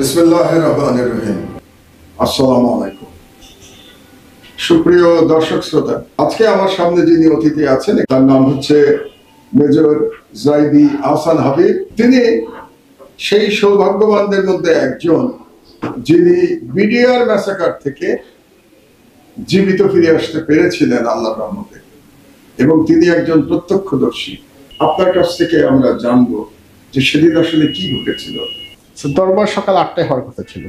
বিসমিল্লাহির রহমানির রহিম। আসসালামু আলাইকুম। সুপ্রিয় দর্শক শ্রোতা, আজকে আমার সামনে যিনি অতিথি আছেন তার নাম হচ্ছে মেজর জাইদি আহসান হাবিব। তিনি সেই সৌভাগ্যবানদের মধ্যে একজন যিনি বিডিআর ম্যাসাকার থেকে জীবিত ফিরে আসতে পেরেছিলেন আল্লাহর রহমতে, এবং তিনি একজন প্রত্যক্ষদর্শী। আপনার কাছ থেকে আমরা জানবো যে সেদিন আসলে কি ঘটেছিল। দরবার সকাল 8টায় হওয়ার কথা ছিল।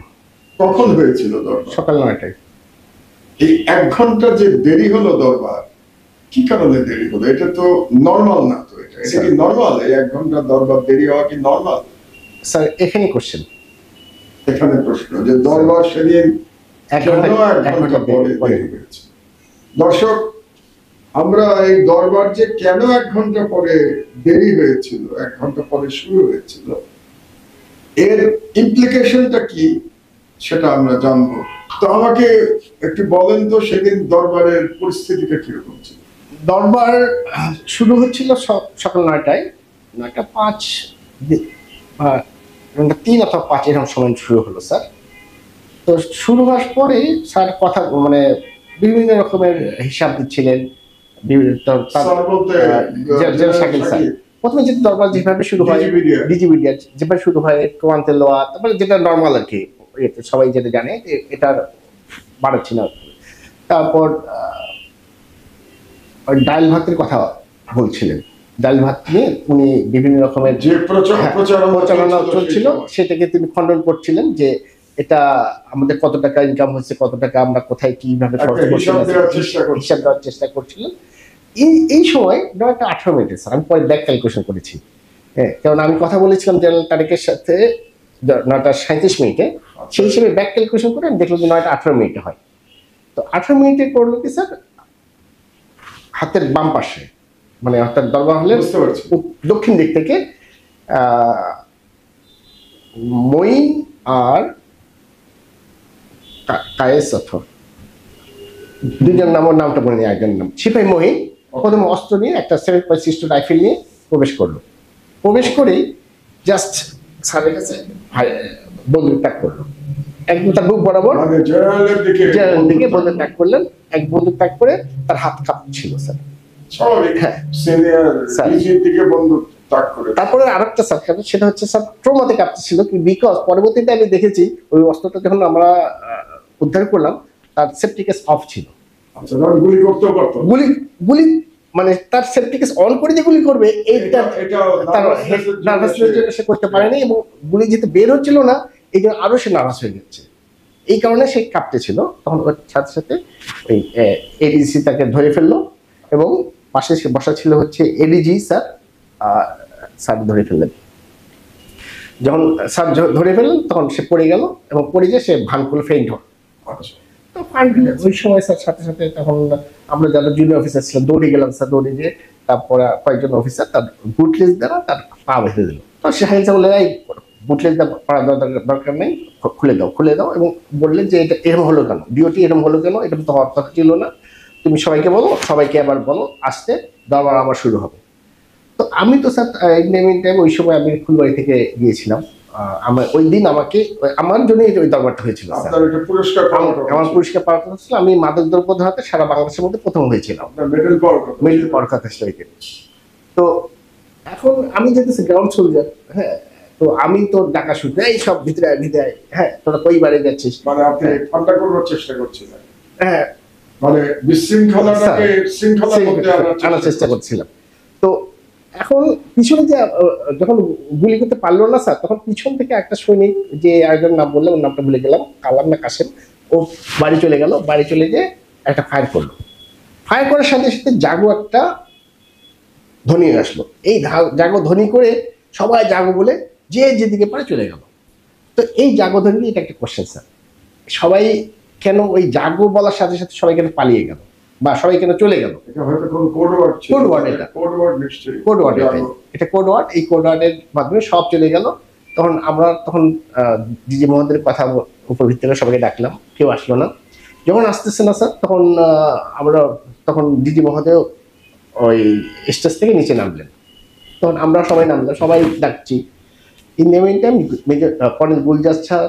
কখন হয়েছিল দরবার? সকাল 9টায়। এই 1 ঘন্টা যে দেরি হলো দরবার, কি কারণে দেরি হলো? এটা তো নরমাল না। তো এটা কি নরমাল? এই 1 ঘন্টা দরবার দেরি হওয়া কি নরমাল? স্যার এখানে কোশ্চেন, এখানে প্রশ্ন যে দরবার সেদিন 1 ঘন্টা পরে দেরি হয়েছে। দর্শক, আমরা এই দরবার যে কেন 1 ঘন্টা পরে দেরি হয়েছিল, 1 ঘন্টা পরে শুরু হয়েছিল, এর ইমপ্লিকেশনটা কি সেটা আমরা জানবো। তো আমাকে একটু বলেন তো সেদিন দরবারের পরিস্থিতিটা কিরকম ছিল? দরবার শুরু হচ্ছিল সকাল 9টায়, 9:05 3 অথবা 5 এরকম সময় শুরু হলো স্যার। তো শুরু হওয়ার পরে স্যার কথা মানে বিভিন্ন রকমের হিসাব দিচ্ছিলেন। প্রথমে যে দরবার যেভাবে শুরু হয়, ডিজিবিডিআর যেভাবে শুরু হয়, কোরআন তেলাওয়াত, তারপরে যেটা নর্মাল আর কি, সবাই যেটা জানে এটার বাড়াচ্ছি না। তারপর ডাল ভাতের কথা বলছিলেন। ডাল ভাত নিয়ে উনি বিভিন্ন রকমের যে প্রচারণা চলছিল সেটাকে তিনি খণ্ডন করছিলেন যে এটা আমাদের কত টাকা ইনকাম হচ্ছে, কত টাকা আমরা কোথায় কিভাবে খরচ করছি, হিসাব দেওয়ার চেষ্টা করছিলেন। এই সময় 9:18 স্যার, আমি পরে ব্যাক ক্যালকুলেশন করেছি। হ্যাঁ, কারণ আমি কথা বলেছিলাম জেনারেল তারিখের সাথে 9:37 সেই হিসেবে ব্যাক ক্যালকুলেশন করে আমি দেখলাম যে 9:18 হয়। তো 18 মিনিটে করলো কি স্যার, হাতের বাম পাশে, মানে অর্থাৎ দরবার হলের দক্ষিণ দিক থেকে মঈন আর কায়েস অথবা দুইজন নামটা বলে নিয়ে, একজন নাম সিপাহী মঈন প্রথমে অস্ত্র নিয়ে একটা 7.62 রাইফেল নিয়ে প্রবেশ করলো। প্রবেশ করেই জাস্ট স্যারের কাছে বন্দুক তাক করলো, একদম তার বুক বরাবর জেনারেলের দিকে বন্দুক তাক করলেন। এক বন্দুক তাক করে তার হাত কাঁপছিল স্যার। তারপরে আরেকটা স্যার, সেটা হচ্ছে স্যার ট্রমাতে কাঁপছিল, বিকজ পরবর্তীতে আমি দেখেছি ওই অস্ত্রটা যখন আমরা উদ্ধার করলাম তার সেপটিকেস অফ ছিল। গুলি মানে তার সেপটিকেস অন করে যে গুলি করবে এইটা তার নার্ভাসনেস জন্য সে করতে পারেনি, এবং গুলি যেহেতু বের হচ্ছিল না এই জন্য আরো সে নার্ভাস হয়ে যাচ্ছে, এই কারণে সে কাঁপতেছিল। তখন ওর সাথে সাথে ওই এডিসি তাকে ধরে ফেললো, এবং পাশে সে বসা ছিল হচ্ছে এডিজি স্যার। স্যার ধরে ফেললেন, যখন স্যার ধরে ফেললেন তখন সে পড়ে গেল, এবং পড়ে গিয়ে সে ভান করলো, ফেইন্ট হল। তো ওই সময় স্যার সাথে সাথে তখন আমরা যারা জুনিয়র অফিসার ছিলাম দৌড়ে গেলাম স্যার, দৌড়ে গিয়ে তারপরে কয়েকজন অফিসার তার বুটলেস দ্বারা তার পা বেঁধে দিল। তো সে হাইসা বলে এই বুটলেস পড়া দরকার নেই, খুলে দাও, এবং বললেন যে এটা এরকম হলো কেন, ডিওটি এরকম হলো কেন, এটা তো হওয়ার কথা ছিল না, তুমি সবাইকে বলো, সবাইকে আবার বলো আসতে, দরবার আবার শুরু হবে। তো আমি তো স্যার টাইম ওই সময় আমি ফুলবাড়ি থেকে গিয়েছিলাম। আমার ওই দিন আমাকে আমার জন্য ওই দরবারটা হয়েছিল, আমার পুরস্কার পাওয়ার কথা ছিল। আমি মাদক দ্রব্য ধরাতে সারা বাংলাদেশের মধ্যে প্রথম হয়েছিলাম, মেডেল পাওয়ার কথা ছিল। তো এখন আমি যেতেছি গ্রাউন্ড সোলজার, হ্যাঁ, তো আমি তো ডাকা শুনতে এই সব ভিতরে হ্যাঁ তোরা কই বাড়ি যাচ্ছিস, মানে আপনি ঠান্ডা করবার চেষ্টা করছিলেন, হ্যাঁ, মানে বিশৃঙ্খলাটাকে শৃঙ্খলার মধ্যে আনার চেষ্টা করছিলাম। তো এখন পিছনে যে যখন গুলি করতে পারলো না স্যার, তখন পিছন থেকে একটা সৈনিক, যে আরেকজন নাম বললাম, ওর নামটা ভুলে গেলাম, কালাম না কাশেম, ও বাড়ি চলে গেল। বাড়ি চলে গিয়ে একটা ফায়ার করলো। ফায়ার করার সাথে সাথে জাগো একটা ধ্বনি আসলো। এই জাগো ধ্বনি করে সবাই জাগো বলে যে যেদিকে পারে চলে গেল। তো এই জাগো ধ্বনি, এটা একটা কোশ্চেন স্যার, সবাই কেন ওই জাগো বলার সাথে সাথে সবাই কেন পালিয়ে গেল বা সবাই কেন চলে গেল? এটা কোড ওয়ার্ড, এই কোড ওয়ার্ডের মাধ্যমে সব চলে গেল। তখন আমরা ডিজি মহোদয়ের কথা উপর ভিত্তিতে সবাইকে ডাকলাম, কেউ আসলো না। যখন আসতেছে না স্যার, তখন ডিজি মহোদয় ওই স্টেজ থেকে নিচে নামলেন। তখন আমরা সবাই নামলাম, সবাই ডাকছি। In the mean time colonel Gulzar sir,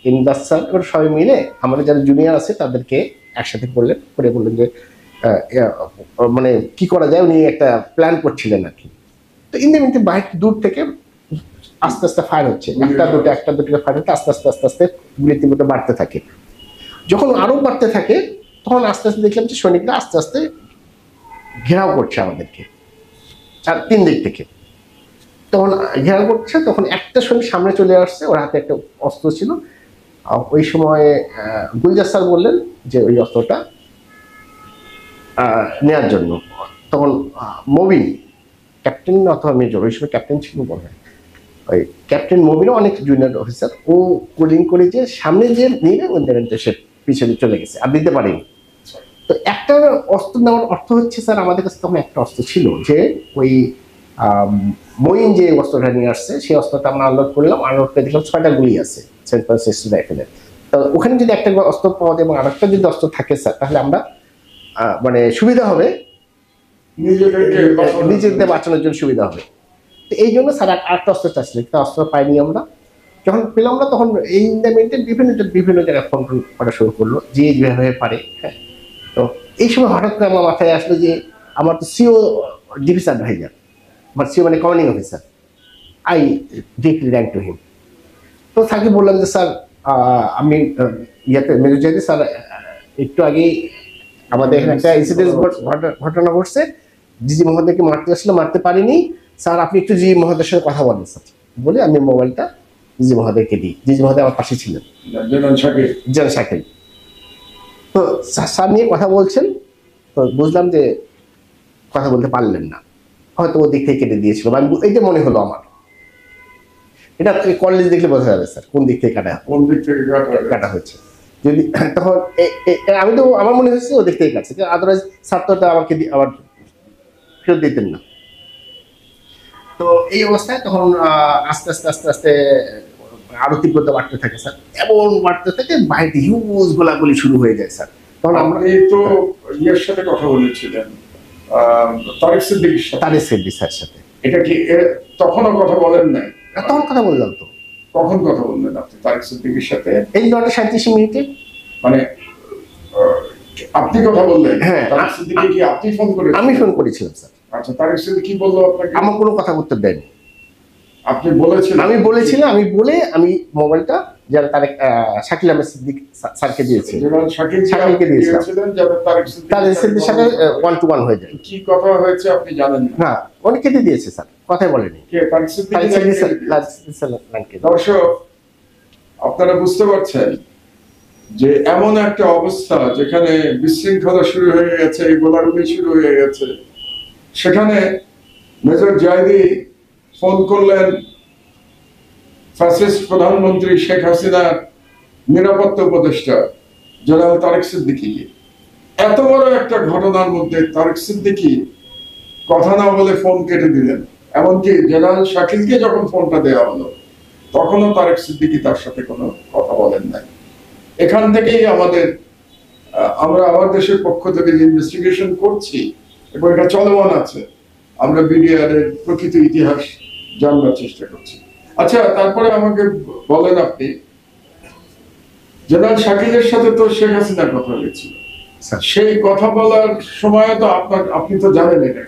Imdad sir এবার সবাই মিলে আমাদের যারা জুনিয়র আছে তাদেরকে একসাথে করলেন, করে বললেন যে মানে কি করা যায়, উনি একটা প্ল্যান করছিলেন আর কি। তো ইন দ্য মিন টাইম বাইরে দূর থেকে আস্তে আস্তে ফায়ার হচ্ছে, একটা দুটো ফায়ার হচ্ছে, আস্তে আস্তে আস্তে আস্তে গুলির তীব্রতা বাড়তে থাকে। যখন আরো বাড়তে থাকে তখন আস্তে আস্তে দেখলাম যে সৈনিকরা আস্তে আস্তে ঘেরাও করছে আমাদেরকে তিন দিক থেকে। তখন ঘেরাও করছে, তখন একটা সৈনিক সামনে চলে আসছে, ওর হাতে একটা অস্ত্র ছিল। ওই সময় গুলজার স্যার বললেন যে ওই অস্ত্রটা নেওয়ার জন্য। তখন মবিন ক্যাপ্টেন অথবা মেজর, ওই সময় ক্যাপ্টেন ছিল মনে হয়, ওই ক্যাপ্টেন মবিনও অনেক জুনিয়র অফিসার, ও কোলিং করে যে সামনে যে নিয়ে ওদের সে পিছনে চলে গেছে আর দিতে পারেনি। তো একটা অস্ত্র নেওয়ার অর্থ হচ্ছে স্যার আমাদের কাছে তখন একটা অস্ত্র ছিল যে ওই মইন যে অস্ত্রটা নিয়ে আসছে সেই অস্ত্রটা আমরা আনলোড করলাম, আনলোড করে দেখলাম 6টা গুলি আছে 7.62 রাইফেলের। তো ওখানে যদি একটা অস্ত্র পাওয়া যায় এবং আরেকটা যদি অস্ত্র থাকে স্যার, তাহলে আমরা মানে সুবিধা হবে, নিজেদের বাঁচানোর জন্য সুবিধা হবে। তো এই জন্য স্যার আরেকটা অস্ত্র চাচ্ছিল, একটা অস্ত্র পাইনি আমরা। যখন পেলাম না তখন এই ইন্ডামেন্টে বিভিন্ন জায়গায় ফোন করা শুরু করলো, যে যেভাবে পারে। হ্যাঁ, তো এই সময় হঠাৎ করে আমার মাথায় আসলো যে আমার তো সিও ডিফেন্স অ্যাডভাইজার, আমার সিও মানে commanding officer, I directly rank to him. তো স্যারকে বললাম যে স্যার আমি ইয়াতে মেজর জাহিদ স্যার, একটু আগেই আমাদের এখানে একটা ইনসিডেন্ট ঘটনা ঘটছে, জিজি মহোদয়কে মারতে আসলে মারতে পারিনি স্যার, আপনি একটু জিজি মহোদয়ের সাথে কথা বলেন স্যার। বলে আমি মোবাইলটা জিজি মহোদয়কে দিই, জিজি মহোদয় আমার পাশে ছিলেন, জেনারেল শাকিল। তো স্যার নিয়ে কথা বলছেন, তো বুঝলাম যে কথা বলতে পারলেন না, হয়তো ওর দিক থেকে কেটে দিয়েছিল, এই যে মনে হলো আমার। এটা কলেজ দেখলে বোঝা যাবে স্যার কোন দিক থেকে কাটা হয়েছে। যদি তখন আমি তো আমার মনে হচ্ছে ও দিক থেকে কাটছে, আদারওয়াইজ স্যার তো আমাকে আবার ফেরত দিতেন না। তো এই অবস্থায় তখন আস্তে আস্তে আস্তে আস্তে আরো তীব্রতা বাড়তে থাকে স্যার, এমন বাড়তে থাকে বাইরে হিউজ গোলাগুলি শুরু হয়ে যায় স্যার। তখন আমরা তো ইয়ের সাথে কথা বলেছিলেন, তারেক সিদ্দিকীর সাথে। এটা কি তখনও কথা বলেন নাই? তখন কথা বললাম তো। কখন কথা বললেন আপনি তারেক সিদ্দিকীর সাথে? এই 9:37 মানে আপনি কথা বললেন? হ্যাঁ। তারেক সিদ্দিকী কি আপনি ফোন করেছিলেন? আমি ফোন করেছিলাম স্যার। আচ্ছা, তারেক সিদ্দিকী কি বললো আপনাকে? আমার কোনো কথা উত্তর দেয়নি। আপনি বলেছিলেন? আমি বলেছিলাম, আমি বলে আমি মোবাইলটা যারা তারেক শাকিল আহমেদ সিদ্দিক স্যারকে দিয়েছি, শাকিলকে দিয়েছিলাম, যাতে তারেক সিদ্দিকীর সাথে 1-to-1 হয়ে যায়। কি কথা হয়েছে আপনি জানেন না? উনি কেটে দিয়েছে স্যার, কথাই বলেনি। কে? তারেক সিদ্দিকী। দর্শক, আপনারা বুঝতে পারছেন যে এমন একটা অবস্থা যেখানে বিশৃঙ্খলা শুরু হয়ে গেছে, গোলাগুলি শুরু হয়ে গেছে, সেখানে মেজর জাহিদি ফোন করলেন ফ্যাসিস্ট প্রধানমন্ত্রী শেখ হাসিনার নিরাপত্তা উপদেষ্টা জেনারেল তারেক সিদ্দিকীকে। এত বড় একটা ঘটনার মধ্যে তারেক সিদ্দিকী কথা না বলে ফোন কেটে দিলেন। এমনকি জেনারেল শাকিলকে যখন ফোনটা দেওয়া হলো তখনও তারেক সিদ্দিকী তার সাথে কোনো কথা বলেন নাই। এখান থেকেই আমরা আমার দেশের পক্ষ থেকে যে ইনভেস্টিগেশন করছি এবং এটা চলমান আছে, আমরা বিডিআর এর প্রকৃত ইতিহাস জানবার চেষ্টা করছি। আচ্ছা, তারপরে আমাকে বলেন, আপনি জেনারেল শাকিলের সাথে তো শেখ হাসিনার কথা হয়েছিল, সেই কথা বলার সময় তো আপনি তো জানেন এটা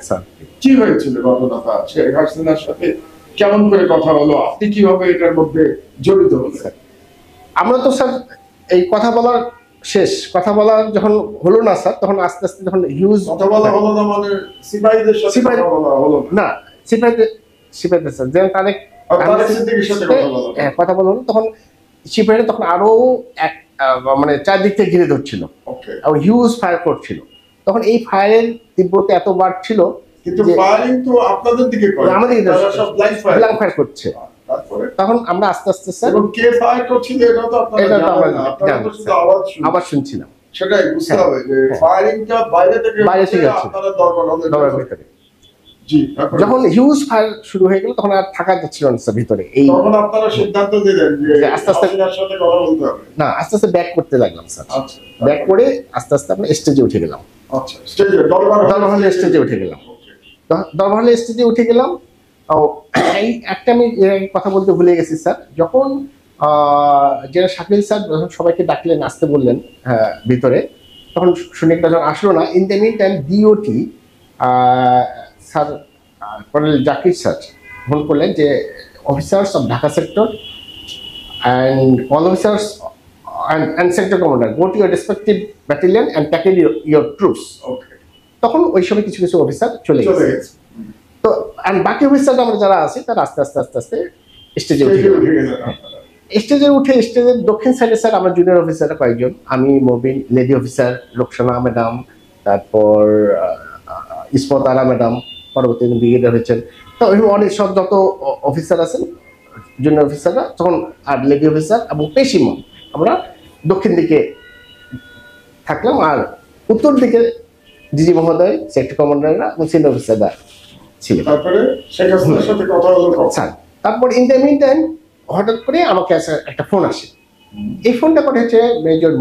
কি হয়েছিল ঘটনাটা, শেখ হাসিনার সাথে কেমন করে কথা হলো, আপনি কিভাবে এটার মধ্যে জড়িত হলেন? আমরা তো স্যার এই কথা বলার কথা বলা যখন হলো না স্যার, তখন আস্তে আস্তে যখন হিউজ কথা বলা হলো না, মানে সিপাহীদের সাথে কথা বলা হলো না? সিপাহীদের স্যার যেন তারেক সিদ্দিকীর সাথে কথা বলা হলো, তখন সিপাহীরা তখন আরো মানে চারদিক থেকে ঘিরে ধরছিল এবং হিউজ ফায়ার করছিল। তখন এই ফায়ারের তীব্রতা এত বাড়ছিল, কিন্তু ফায়ারিং তো আপনাদের দিকে করে, আমাদের ব্ল্যাঙ্ক ফায়ার করছে। তখন আমরা আস্তে আস্তে স্যার কে ফায়ার করছিল এটা তো আপনারা আবার শুনছিলাম, সেটাই বুঝতে হবে যে ফায়ারিংটা বাইরে থেকে আপনারা দরবার ভিতরে। জি, যখন হিউজ ফায়ার শুরু হয়ে গেল তখন আর থাকা যাচ্ছিল না স্যার ভিতরে। এই তখন আপনারা সিদ্ধান্ত নিলেন যে আস্তে আস্তে সাথে কথা বলতে হবে, না আস্তে আস্তে ব্যাক করতে লাগলাম স্যার। আচ্ছা, ব্যাক করে আস্তে আস্তে আমরা স্টেজে উঠে গেলাম। আচ্ছা, স্টেজে দরবার হলে স্টেজে উঠে গেলাম। এই একটা আমি কথা বলতে ভুলে গেছি স্যার, যখন যারা শাকিল স্যার যখন সবাইকে ডাকলেন আসতে বললেন ভিতরে, তখন সুনিকটা যখন আসলো না, in the mean time DOT sir colonel Zakir sir phone করলেন যে officers of Dhaka sector and all officers and sector commander go to your respective battalion and tackle your troops. ওকে, তখন ওই সময় কিছু কিছু অফিসার চলে চলে গেছে। গেছে। তো and বাকি অফিসার আমরা যারা আছি তারা আস্তে আস্তে আস্তে আস্তে স্টেজে উঠে স্টেজে উঠে গেলেন আপনারা। স্টেজের দক্ষিণ সাইডে স্যার আমরা জুনিয়র অফিসার কয়েকজন, আমি, Mobin, lady officer Roksana madam, তারপর ইসমত আরা ম্যাডাম, পরবর্তী ব্রিগেডিয়ার হয়েছেন, তো ওইরকম অনেক সব যত অফিসার আছেন জুনিয়র অফিসাররা তখন, আর লেডি অফিসার এবং পেশিমন, আমরা দক্ষিণ দিকে থাকলাম, আর উত্তর দিকে জিজি মহোদয়, সেক্টর কমান্ডাররা এবং সিনিয়র অফিসাররা ছিলেন। তারপরে শেখ হাসিনার সাথে কথা হলো কখন? স্যার তারপর ইন দ্য মিন টাইম হঠাৎ করে আমাকে একটা ফোন আসে। এই ফোনটা করে হচ্ছে মেজর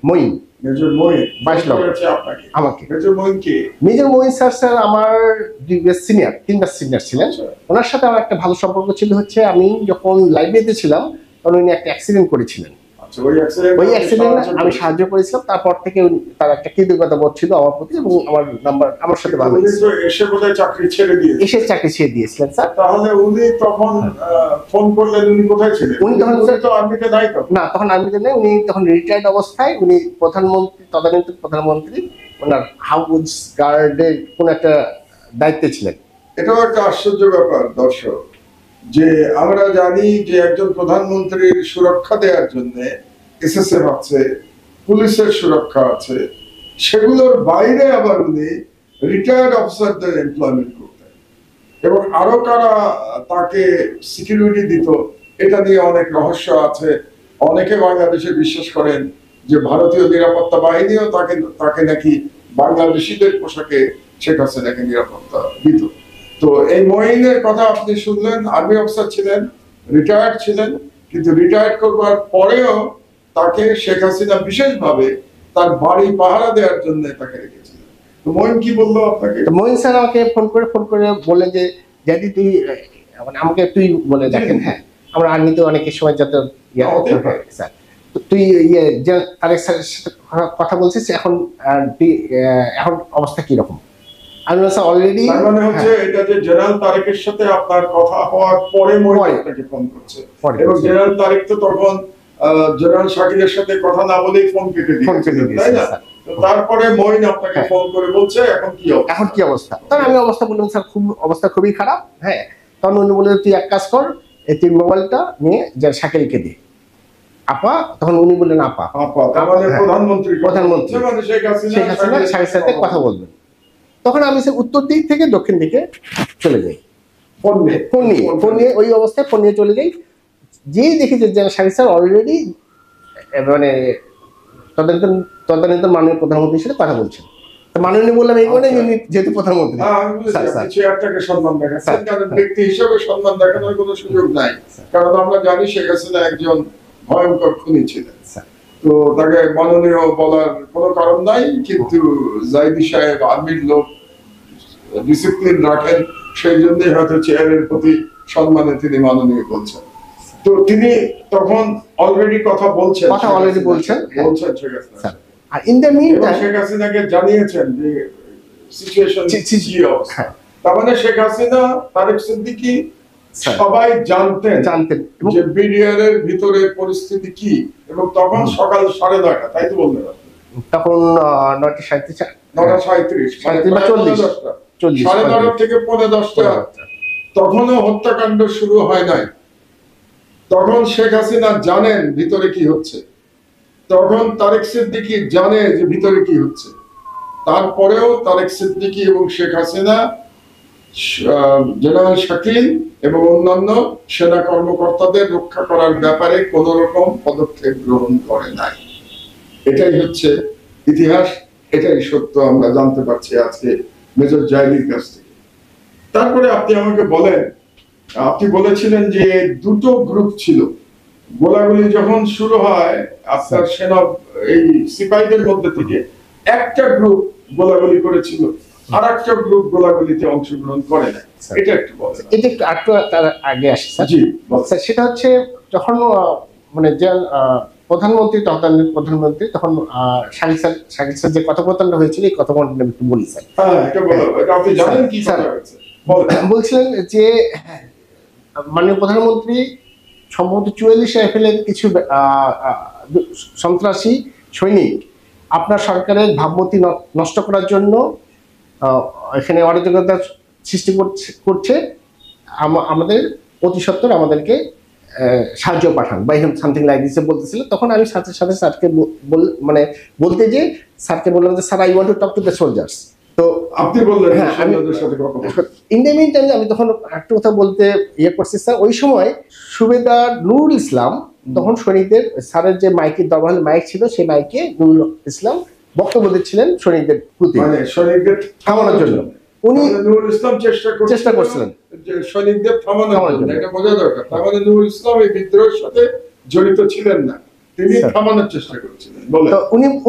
মঈন, মেজর মঈন 22 লক্ষ করেছে আপনাকে? আমাকে। মেজর মঈন কে? মেজর মঈন স্যার আমার 3 ব্যাচ সিনিয়র ছিলেন। ওনার সাথে আমার একটা ভালো সম্পর্ক ছিল, হচ্ছে আমি যখন লাইব্রেরিতে ছিলাম তখন উনি একটা অ্যাক্সিডেন্ট করেছিলেন। আচ্ছা, ওই অ্যাক্সিডেন্টে আমি সাহায্য করেছিলাম। তারপর থেকে তার একটা কৃতজ্ঞতা বোধ ছিল আমার প্রতি, এবং আমার নাম্বার আমার সাথে ভালো উনি তো এসে বোধহয় চাকরি ছেড়ে দিয়েছে। এসে চাকরি ছেড়ে দিয়েছিলেন স্যার। তাহলে উনি তখন ফোন করলেন, উনি কোথায় ছিলেন? উনি তখন তো আর্মিতে নাই তো? না, তখন আর্মিতে নেই, উনি তখন রিটায়ার্ড অবস্থায়, উনি প্রধানমন্ত্রী, তদানীন্তন প্রধানমন্ত্রী, ওনার হাউস গার্ডের কোন একটা দায়িত্বে ছিলেন। এটাও একটা আশ্চর্য ব্যাপার দর্শক, যে আমরা জানি যে একজন প্রধানমন্ত্রীর সুরক্ষা দেওয়ার জন্য এসএসএফ আছে, পুলিশের সুরক্ষা আছে, সেগুলোর বাইরে আবার উনি রিটায়ার্ড অফিসারদের এমপ্লয়মেন্ট করতেন, এবং আরো কারা তাকে সিকিউরিটি দিত, এটা নিয়ে অনেক রহস্য আছে। অনেকে বাংলাদেশে বিশ্বাস করেন যে ভারতীয় নিরাপত্তা বাহিনীও তাকে নাকি বাংলাদেশিদের পোশাকে শেখ হাসিনাকে নিরাপত্তা দিত। তো এই মঈনের কথা আপনি শুনলেন, আর্মি অফিসার ছিলেন, রিটায়ার্ড ছিলেন, কিন্তু রিটায়ার্ড করবার পরেও তাকে শেখ হাসিনা বিশেষভাবে তার বাড়ি পাহারা দেওয়ার জন্য তাকে রেখেছিলেন। তো মঈন কি বললো আপনাকে? মঈন স্যার আমাকে ফোন করে বললেন যে যদি তুই মানে আমাকে তুই বলে দেখেন, হ্যাঁ আমরা আর্মিতে অনেকের সময় যাতে স্যার, তুই যে তারেক স্যারের সাথে কথা বলছিস, এখন এখন অবস্থা কিরকম? আমি স্যার অলরেডি, মানে হচ্ছে এটা যে জেনারেল তারেকের সাথে আপনার কথা হওয়ার পরে মঈন আপনাকে ফোন করছে, এবং জেনারেল তারেক তো তখন জেনারেল শাকিলের সাথে কথা না বলেই ফোন কেটে দিয়েছে, তাই না? তারপরে মঈন আপনাকে ফোন করে বলছে এখন কি অবস্থা। তখন আমি অবস্থা বললাম স্যার অবস্থা খুবই খারাপ। হ্যাঁ, তখন উনি বললেন তুই এক কাজ কর, তুই মোবাইলটা নিয়ে যা শাকিলকে দে। আপা, তখন উনি বললেন আপা, প্রধানমন্ত্রী মানে শেখ হাসিনার সাথে কথা বলবেন। তখন আমি উত্তর দিক থেকে দক্ষিণ দিকে চলে যাই, ফোন নিয়ে ওই অবস্থায় ফোন নিয়ে চলে যাই। যেই দেখি যে শাকিল স্যার অলরেডি মানে তদানীন্তন মাননীয় প্রধানমন্ত্রীর সাথে কথা বলছেন। মাননীয় বললাম এই কারণে যেহেতু প্রধানমন্ত্রী, চেয়ারটাকে সম্মান দেখাচ্ছেন, কারণ ব্যক্তি হিসেবে সম্মান দেখানোর কোনো সুযোগ নাই, কারণ আমরা জানি শেখ হাসিনা একজন ভয়ঙ্কর খুনি ছিলেন। তো তাকে মাননীয় বলার কোনো কারণ নাই, কিন্তু জাইদি সাহেব আর্মির লোক, ডিসিপ্লিন রাখেন, সেই জন্যই হয়তো চেয়ারের প্রতি সম্মানে তিনি মাননীয় বলছেন। তো তিনি তখন অলরেডি কথা বলছেন শেখ হাসিনা, আর in the mean time Sheikh হাসিনাকে জানিয়েছেন যে সিচুয়েশন কি অবস্থা। তার মানে শেখ হাসিনা, তারেক সিদ্দিকী সবাই জানতেন যে বিডিআর এর ভিতরে পরিস্থিতি কি, এবং তখন সকাল 9:30, তাই তো বললেন আপনি? তখন 9:37, 9:37 9:30 থেকে 9:45, তখনও হত্যাকাণ্ড শুরু হয় নাই। তখন শেখ হাসিনা জানেন ভিতরে কি হচ্ছে, তখন তারেক সিদ্দিকী জানে যে ভিতরে কি হচ্ছে। তারপরেও তারেক সিদ্দিকী এবং শেখ হাসিনা জেনারেল শাকিল এবং অন্যান্য সেনা কর্মকর্তাদের রক্ষা করার ব্যাপারে কোন রকম পদক্ষেপ গ্রহণ করে নাই। এটাই হচ্ছে ইতিহাস, এটাই সত্য, আমরা জানতে পারছি আজকে মেজর জাইদির কাছ থেকে। তারপরে আপনি আমাকে বলেন, আপনি বলেছিলেন যে দুটো গ্রুপ ছিল, গোলাগুলি যখন শুরু হয় আপনার সেনা এই সিপাহীদের মধ্যে থেকে একটা গ্রুপ গোলাগুলি করেছিল, আর একটা গ্রুপ গোলাগুলিতে অংশগ্রহণ করে না, এটা একটু বলেন। এটা একটু একটু তার আগে আসে স্যার। জি স্যার, সেটা হচ্ছে যখন মানে যে প্রধানমন্ত্রী তৎকালীন প্রধানমন্ত্রী তখন শাকিল স্যার যে কথোপকথনটা হয়েছিল, এই কথোপকথনটা আমি একটু বলি স্যার। হ্যাঁ, এটা বলো, এটা আপনি জানেন কি কথা হয়েছে বলছিলেন যে মাননীয় প্রধানমন্ত্রী সম্ভবত 44 রাইফেলের কিছু সন্ত্রাসী সৈনিক আপনার সরকারের ভাবমূর্তি নষ্ট করার জন্য এখানে অরাজকতা সৃষ্টি করছে, আমাদের অতি সত্বর আমাদেরকে সাহায্য পাঠান বা সামথিং লাইক দিস বলতেছিল। তখন আমি সাথে সাথে স্যারকে মানে বলতে যে স্যারকে বললাম যে sir, I want to talk to the soldiers. তো আপনি বললেন হ্যাঁ, আমি ইন্ডিয়া মিন টাইমে আমি তখন একটা কথা বলতে করছি স্যার। ওই সময় সুবেদার নুরুল ইসলাম তখন সৈনিকদের, স্যারের যে মাইকের দরবার মাইক ছিল, সেই মাইকে নুরুল ইসলাম বক্তব্য দিচ্ছিলেন সৈনিকদের প্রতি, মানে সৈনিকদের থামানোর জন্য। উনি নুরুল ইসলাম চেষ্টা করছিলেন যে সৈনিকদের থামানোর জন্য। এটা বোঝা দরকার, তার মানে নুরুল ইসলাম এই বিদ্রোহের সাথে জড়িত ছিলেন না, তিনি থামানোর চেষ্টা করছিলেন। তো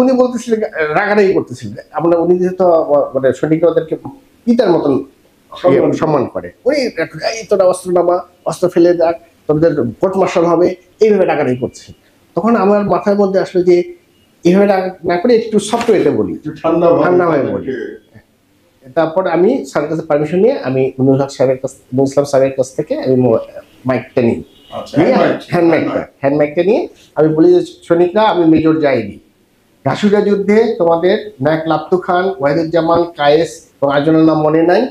উনি বলতেছিলেন, রাগারাগি করতেছিলেন। আমরা উনি যেহেতু মানে সৈনিকরা ওদেরকে পিতার মতন সম্মান করে, উনি তোরা অস্ত্র নামা, অস্ত্র ফেলে দেখ, তোদের কোর্ট মার্শাল হবে, এইভাবে রাগারাগি করছে। তখন আমার মাথার মধ্যে আসলে যে এইভাবে না করে একটু সফট ওয়েতে বলি, ঠান্ডা হয়ে বলি। তারপর আমি স্যারের কাছে পারমিশন নিয়ে আমি নুরুল ইসলাম সাহেবের কাছ থেকে আমি মাইকটা নিই, হ্যান্ড মাইকটা নিয়ে আমি বলি যে সৈনিকরা, আমি মেজর জাইদি, ঘাসুরা যুদ্ধে তোমাদের নায়ক লাপ্তু খান, ওয়াহিদুজ্জামান, কায়েস এবং আরেকজনের নাম মনে নাই,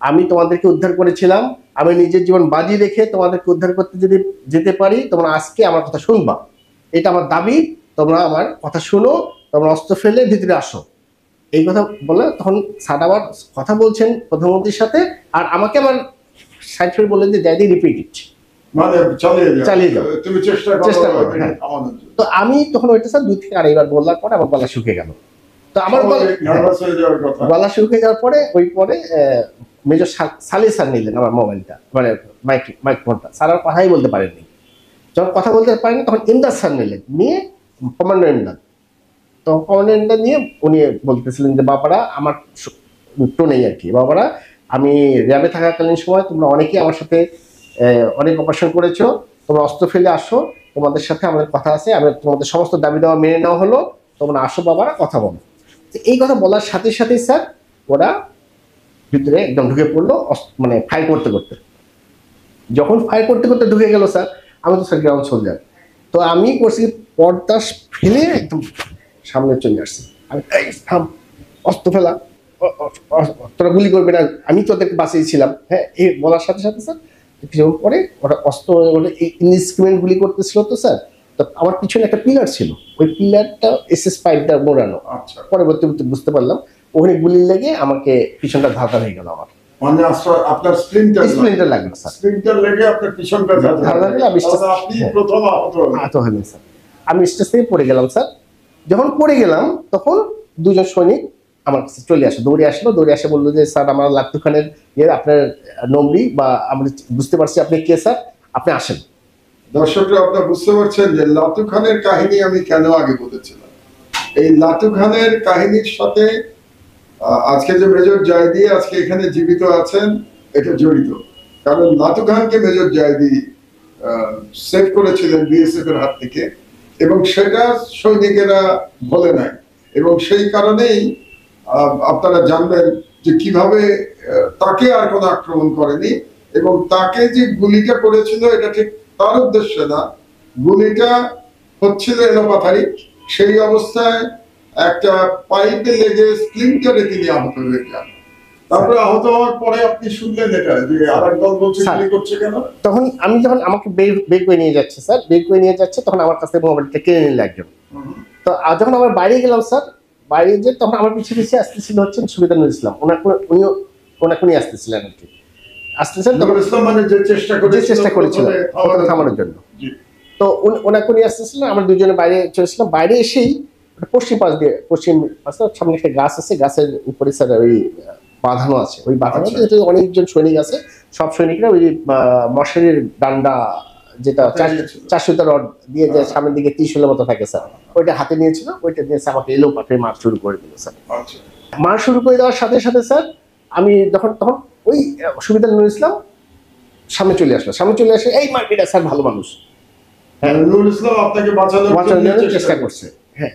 আমি তোমাদেরকে উদ্ধার করেছিলাম। আমি নিজের জীবন বাজি রেখে তোমাদেরকে উদ্ধার করতে যদি যেতে পারি, তোমরা আজকে আমার কথা শুনবা, এটা আমার দাবি। তোমরা আমার কথা শুনো, তোমরা অস্ত্র ফেলে ভিতরে আসো। এই কথা বলে তখন স্যার আবার কথা বলছেন প্রধানমন্ত্রীর সাথে, আর আমাকে আবার সাইড করে বললেন যে জাইদি রিপিট ইট, মানে চালিয়ে যাও, তুমি চেষ্টা করো। তো আমি তখন ওইটা স্যার 2 থেকে 2.5 বার বলার পরে আমার গলা শুকিয়ে গেল। তো আমার গলা শুকিয়ে যাওয়ার পরে মেজর সালি স্যার নিলেন আমার মোবাইলটা, মানে মাইক ফোনটা। স্যার আর কথাই বলতে পারেননি। যখন কথা বলতে পারেনি তখন ইমদাদ স্যার নিলেন, নিয়ে কমান্ডার ইমদাদ। তো কমান্ডার ইমদাদ নিয়ে উনি বলতেছিলেন যে বাবারা, আমার টোনেই আর কি, বাবারা আমি র্যাবে থাকাকালীন সময় তোমরা অনেকেই আমার সাথে অনেক অপারেশন করেছো, তোমরা অস্ত্র ফেলে আসো, তোমাদের সাথে আমাদের কথা আছে, আমি তোমাদের সমস্ত দাবি দেওয়া মেনে নেওয়া হলো, তোমরা আসো বাবারা, কথা বলো। এই কথা বলার সাথে সাথেই স্যার ওরা ভিতরে একদম ঢুকে পড়লো, মানে ফায়ার করতে করতে। যখন ফায়ার করতে করতে ঢুকে গেল স্যার, আমি তো স্যার গ্রাউন্ড সোলজার, তো আমি করছি পর্দা ফেলে একদম সামনে চলে আসছি। আমি থাম, অস্ত্র ফেলা, তোরা গুলি করবে না, আমি তো ওদেরকে বাঁচিয়েছিলাম। হ্যাঁ, এই বলার সাথে সাথে স্যার কিছুক্ষণ পরে ওরা অস্ত্র ইনস্ট্রুমেন্ট গুলি করতেছিল। তো স্যার, তো আমার পিছনে একটা পিলার ছিল, ওই পিলারটা এসএস পাইপটা মোড়ানো। পরবর্তী বুঝতে পারলাম ওখানে গুলি লেগে আমাকে পিছনটা ধাঁধা হয়ে গেল। আমার মানে আপনার স্প্লিন্টার লাগলো স্যার, স্প্লিন্টার লেগে আপনার পিছনটা ধাঁধা হয়ে আপনি প্রথম আহত হলেন স্যার। আমি স্টেজ থেকে পড়ে গেলাম স্যার। যখন পড়ে গেলাম তখন 2 জন সৈনিক আমার কাছে চলে আসলো, দৌড়ে আসে, বললো যে স্যার, আমার লাপ্তু খানের আপনার নমরি, বা আমরা বুঝতে পারছি আপনি কে স্যার, আপনি আসেন। দর্শকরা আপনারা বুঝতে পারছেন যে লাটু খানের কাহিনী আমি কেন আগে বলেছিলাম। এই লাটু খানের কাহিনীর সাথে আজকে যে মেজর জায়দি আজকে এখানে জীবিত আছেন, এটা জড়িত। কারণ লাটু খানকে মেজর জায়দি সেভ করেছিলেন বিএসএফ এর হাত থেকে, এবং সেটা সৈনিকেরা বলে নাই, এবং সেই কারণেই আপনারা জানবেন যে কিভাবে তাকে আর কোনো আক্রমণ করেনি, এবং তাকে যে গুলিটা করেছিল এটা ঠিক তার উদ্দেশ্যে না, গুলিটা হচ্ছিল এলোপাথারি। সেই অবস্থায় একটা পাইপে লেগে স্প্লিন্টারে তিনি আহত হয়ে যান। তারপরে আহত হওয়ার পরে আপনি শুনলেন এটা যে আরেক দল বলছে গুলি করছে কেন। তখন আমি যখন আমাকে বের করে নিয়ে যাচ্ছে স্যার, তখন আমার কাছে মোবাইলটা কিনে নিল একজন। তো যখন আমরা বাইরে গেলাম স্যার, বাইরে যে তখন আমার পিছিয়ে পিছিয়ে আসতেছিল হচ্ছেন সুবেদার নুরুল ইসলাম, উনি আসতেছিলেন আর কি, আসতেছেন। তখন ইসলাম মানে যে চেষ্টা করেছিলেন থামানোর জন্য, তো উনি আসতেছিলেন, আমরা দুজনে বাইরে চলেছিলাম। বাইরে এসেই পশ্চিম পাশে সামনে একটা গাছ আছে, গাছের উপরে স্যার ওই বাঁধানো আছে, ওই বাঁধানো অনেকজন সৈনিক আছে। সব সৈনিকরা ওই মশারির ডান্ডা, যেটা 400 রড দিয়ে যে সামনের দিকে 30 মতো থাকে স্যার, ওইটা হাতে নিয়েছিল। ওইটা দিয়ে আমাকে এলো পাঠে মার শুরু করে দিল স্যার। মার শুরু করে দেওয়ার সাথে সাথে স্যার আমি তখন ওই সুবিধা নুরুল ইসলাম সামনে চলে আসলো, সামনে চলে আসে এই মার্কেটে স্যার ভালো মানুষ, নুরুল ইসলাম আপনাকে বাঁচানোর চেষ্টা করছে। হ্যাঁ,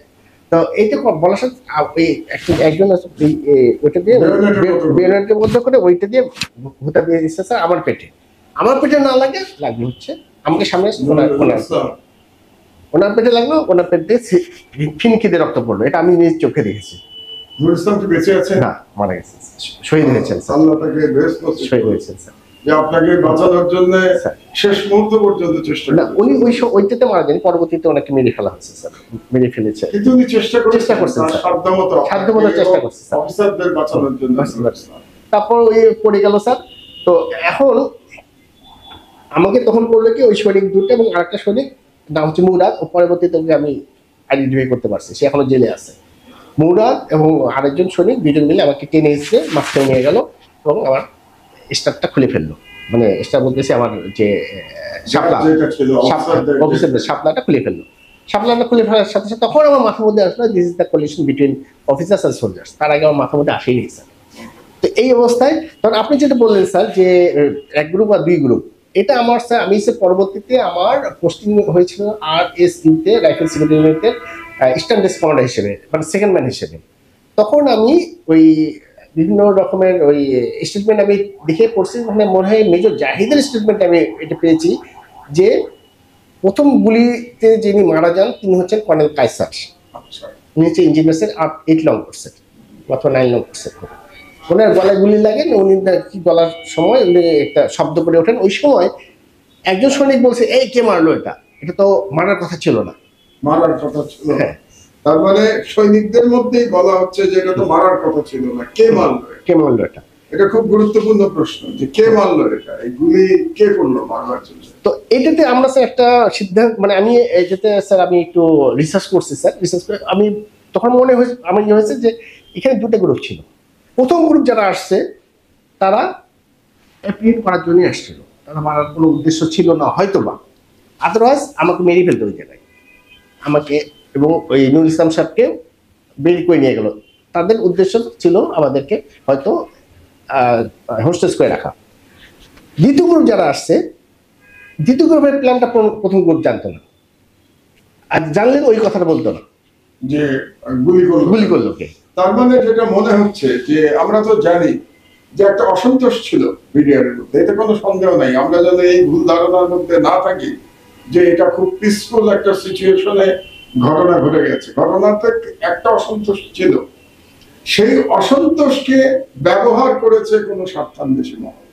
তো এইটা বলার সাথে ওই একজন ওইটা দিয়ে বেরোনেটের মধ্যে করে ওইটা দিয়ে ভুতা দিয়ে দিচ্ছে স্যার আমার পেটে না লাগে লাগলো হচ্ছে আমাকে সামনে ওনার পেটে লাগলো, ওনার পেট দিয়ে ফিনকি দিয়ে রক্ত পড়লো, এটা আমি নিজ চোখে দেখেছি। নুরুল ইসলাম কি বেঁচে আছে? না, মারা গেছে, শহীদ হয়েছেন স্যার। আল্লাহ তাকে বেহেশত নসিব শহীদ হয়েছেন স্যার। যে আপনাকে বাঁচানোর জন্য শেষ মুহূর্ত পর্যন্ত চেষ্টা না, উনি ওইটাতে মারা যান, পরবর্তীতে ওনাকে মেরে ফেলা হয়েছে স্যার, মেরে ফেলেছে। কিন্তু উনি চেষ্টা করছেন সাধ্যমতো চেষ্টা করছেন স্যার অফিসারদের বাঁচানোর জন্য। তারপর ওই পড়ে গেল স্যার। তো এখন আমাকে তখন বললো কি ওই সৈনিক দুটো এবং আরেকটা সৈনিক নাম হচ্ছে মুরাদ, ও পরবর্তীতে আমি আইডেন্টিফাই করতে পারছি, সে এখনো জেলে আছে। মুরাদ এবং আরেকজন সৈনিক দুজন মিলে আমাকে টেনে এসে মাঝখানে নিয়ে গেল এবং আমার স্টারটা খুলে ফেললো, মানে স্টার বলতেছি আমার যে অফিসারদের শাপলাটা খুলে ফেললো। শাপলাটা খুলে ফেলার সাথে সাথে তখন আমার মাথার মধ্যে আসলো this is the collision between officers and soldiers. তার আগে আমার মাথার মধ্যে আসেনি স্যার। তো এই অবস্থায় তখন আপনি যেটা বললেন স্যার যে এক গ্রুপ আর দুই গ্রুপ, এটা আমার স্যার আমি সে পরবর্তীতে আমার পোস্টিং হয়েছিল RSUতে রাইফেল সিভিল ইউনিটের ইস্টার্ন রেসপন্ডার হিসেবে, মানে সেকেন্ড ম্যান হিসেবে। তখন আমি ওই বিভিন্ন রকমের ওই স্টেটমেন্ট আমি দেখে পড়ছি, মানে মনে হয় মেজর জাহিদের স্টেটমেন্ট আমি এটা পেয়েছি যে প্রথম গুলিতে যিনি মারা যান তিনি হচ্ছেন কর্নেল কায়সার। উনি হচ্ছে ইঞ্জিনিয়ার্সের 8 লং কোর্সের অথবা 9 লং কোর্সের। ওনার গলায় গুলি লাগেন, উনি কি গলার সময় উনি একটা শব্দ করে ওঠেন। ওই সময় একজন সৈনিক বলছে এই কে মারলো, এটা তো মারার কথা ছিল না। মারার কথা ছিল, হ্যাঁ। তার মানে সৈনিকদের মধ্যেই বলা হচ্ছে যে এটা তো মারার কথা ছিল না, কে মারলো এটা? এটা খুব গুরুত্বপূর্ণ প্রশ্ন যে কে মারলো এটা, এই গুলি কে করলো মারার জন্য। তো এটাতে আমরা স্যার একটা সিদ্ধান্ত, মানে আমি এটাতে স্যার আমি একটু রিসার্চ করছি স্যার। রিসার্চ করে আমি তখন মনে হয়েছে আমার হয়েছে যে এখানে দুটো গ্রুপ ছিল। প্রথম গ্রুপ যারা আসছে তারা অ্যাপ্রিয়েট করার জন্যই আসছিল, তারা মারার কোনো উদ্দেশ্য ছিল না হয়তো বা, আদারওয়াইজ আমাকে মেরে ফেলতে ওই জায়গায় আমাকে এবং ওই নুরুল ইসলাম সাহেবকে বের করে নিয়ে গেল। তাদের উদ্দেশ্য ছিল আমাদেরকে হয়তো হোস্টেজ করে রাখা। দ্বিতীয় গ্রুপ যারা আসছে, দ্বিতীয় গ্রুপের প্ল্যানটা প্রথম গ্রুপ জানতো না, আর জানলে ওই কথাটা বলতো না যে গুলি করলো কে। তার মানে যেটা মনে হচ্ছে যে আমরা তো জানি যে একটা অসন্তোষ ছিল বিডিআর এর মধ্যে, এতে কোনো সন্দেহ নাই। আমরা যেন এই ভুল ধারণার মধ্যে না থাকি যে এটা খুব পিসফুল একটা সিচুয়েশনে ঘটনা ঘটে গেছে। ঘটনাতে একটা অসন্তোষ ছিল, সেই অসন্তোষকে ব্যবহার করেছে কোনো স্বার্থান্বেষী মহল।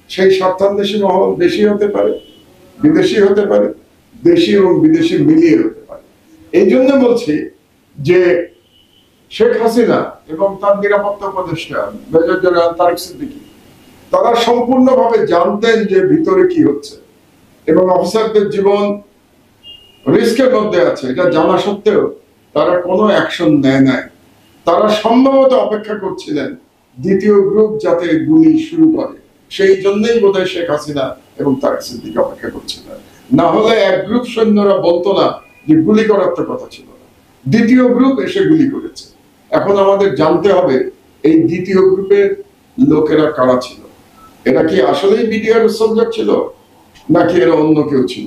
সেই স্বার্থান্বেষী মহল দেশি হতে পারে, বিদেশি হতে পারে, দেশি এবং বিদেশি মিলিয়ে হতে পারে। এই জন্য বলছি যে শেখ হাসিনা এবং তার নিরাপত্তা উপদেষ্টা মেজর জেনারেল তারেক সিদ্দিকী তারা সম্পূর্ণভাবে জানতেন যে ভিতরে কি হচ্ছে এবং অফিসারদের জীবন রিস্কের মধ্যে আছে, এটা জানা সত্ত্বেও তারা কোনো অ্যাকশন নেয় নাই। তারা সম্ভবত অপেক্ষা করছিলেন দ্বিতীয় গ্রুপ যাতে গুলি শুরু করে, সেই জন্যই বোধহয় শেখ হাসিনা এবং তারেক সিদ্দিকী অপেক্ষা করছিলেন। না হলে এক গ্রুপ সৈন্যরা বলতো না যে গুলি করার তো কথা ছিল না, দ্বিতীয় গ্রুপ এসে গুলি করেছে। এখন আমাদের জানতে হবে এই দ্বিতীয় গ্রুপের লোকেরা কারা ছিল। এরা কি আসলেই বিডিআর সোলজার ছিল নাকি এরা অন্য কেউ ছিল,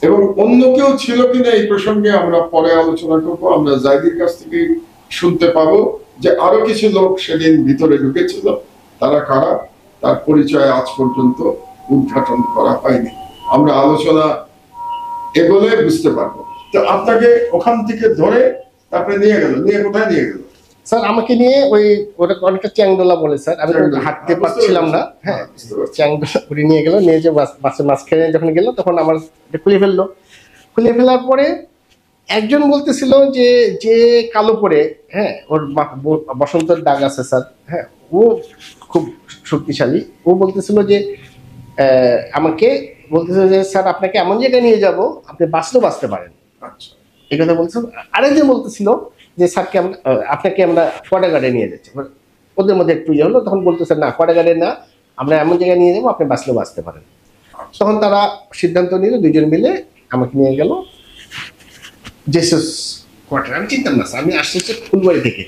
এবং অন্য কেউ ছিল কিনা এই প্রসঙ্গে আমরা পরে আলোচনা করবো। আমরা জাইদির কাছ থেকে শুনতে পাবো যে আরো কিছু লোক সেদিন ভিতরে ঢুকেছিল, তারা কারা তার পরিচয় আজ পর্যন্ত উদ্ঘাটন করা হয়নি। আমরা আলোচনা এগোলে বুঝতে পারবো। তো আপনাকে ওখান থেকে ধরে তারপরে নিয়ে কোথায় নিয়ে গেল স্যার? আমাকে নিয়ে ওই ওটা অনেকটা চ্যাংদোলা বলে স্যার, আমি হাঁটতে পারছিলাম না। হ্যাঁ, চ্যাংদোলা করে নিয়ে গেল, নিয়ে যে বাসের মাঝখানে যখন গেল তখন আমার খুলে ফেলার পরে একজন বলতেছিল যে কালো পরে, হ্যাঁ ওর বসন্তের দাগ আছে স্যার, হ্যাঁ ও খুব শক্তিশালী। ও বলতেছিল যে আমাকে বলতেছিল যে স্যার আপনাকে এমন জায়গায় নিয়ে যাব আপনি বাঁচলেও বাঁচতে পারেন। আচ্ছা, এই কথা বলছিল। আরেকজন বলতেছিল যে স্যারকে আপনাকে আমরা কোয়ার্টার নিয়ে যাচ্ছি। ওদের মধ্যে একটু ইয়ে হলো, তখন বলতেছে না কোয়ার্টার না, আমরা এমন জায়গায় নিয়ে যাবো আপনি বাঁচলেও বাঁচতে পারেন। তখন তারা সিদ্ধান্ত নিল, দুজন মিলে আমাকে নিয়ে গেল জেসাস কোয়ার্টার। আমি চিনতাম না স্যার, আমি আসছি ফুলবাড়ি থেকে।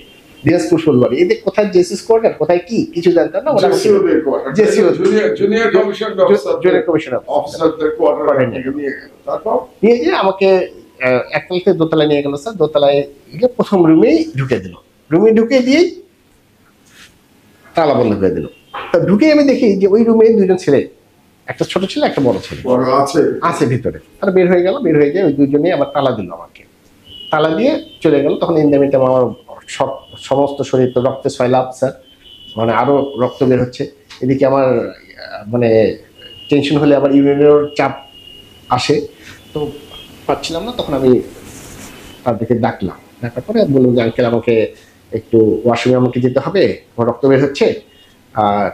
দিনাজপুর ফুলবাড়ি, এদের কোথায় জেসিস কোয়ার্টার কোথায় কি কিছু জানতাম না। ওরা জুনিয়র কমিশন অফিসারদের কোয়ার্টার নিয়ে গিয়ে আমাকে একতলা থেকে দোতলায় নিয়ে গেল স্যার। দোতলায় গিয়ে প্রথম রুমেই ঢুকে দিল, রুমে ঢুকে দিয়েই তালা বন্ধ করে দিল। তা ঢুকে আমি দেখি যে ওই রুমে দুজন ছেলে, একটা ছোট ছেলে একটা বড় ছেলে আছে ভিতরে। তারা বের হয়ে গেল, বের হয়ে গিয়ে ওই দুজনে আবার তালা দিল আমাকে, তালা দিয়ে চলে গেল। তখন ইন্দামিতে আমার সব সমস্ত শরীর তো রক্তে সয়লাভ স্যার, মানে আরো রক্ত বের হচ্ছে। এদিকে আমার মানে টেনশন হলে আবার ইউরিনের চাপ আসে, তো পাচ্ছিলাম না। তখন আমি তাদেরকে ডাকলাম, ডাকার পরে বললাম যে আঙ্কেল আমাকে একটু ওয়াশরুমে আমাকে যেতে হবে, আমার রক্ত বের হচ্ছে,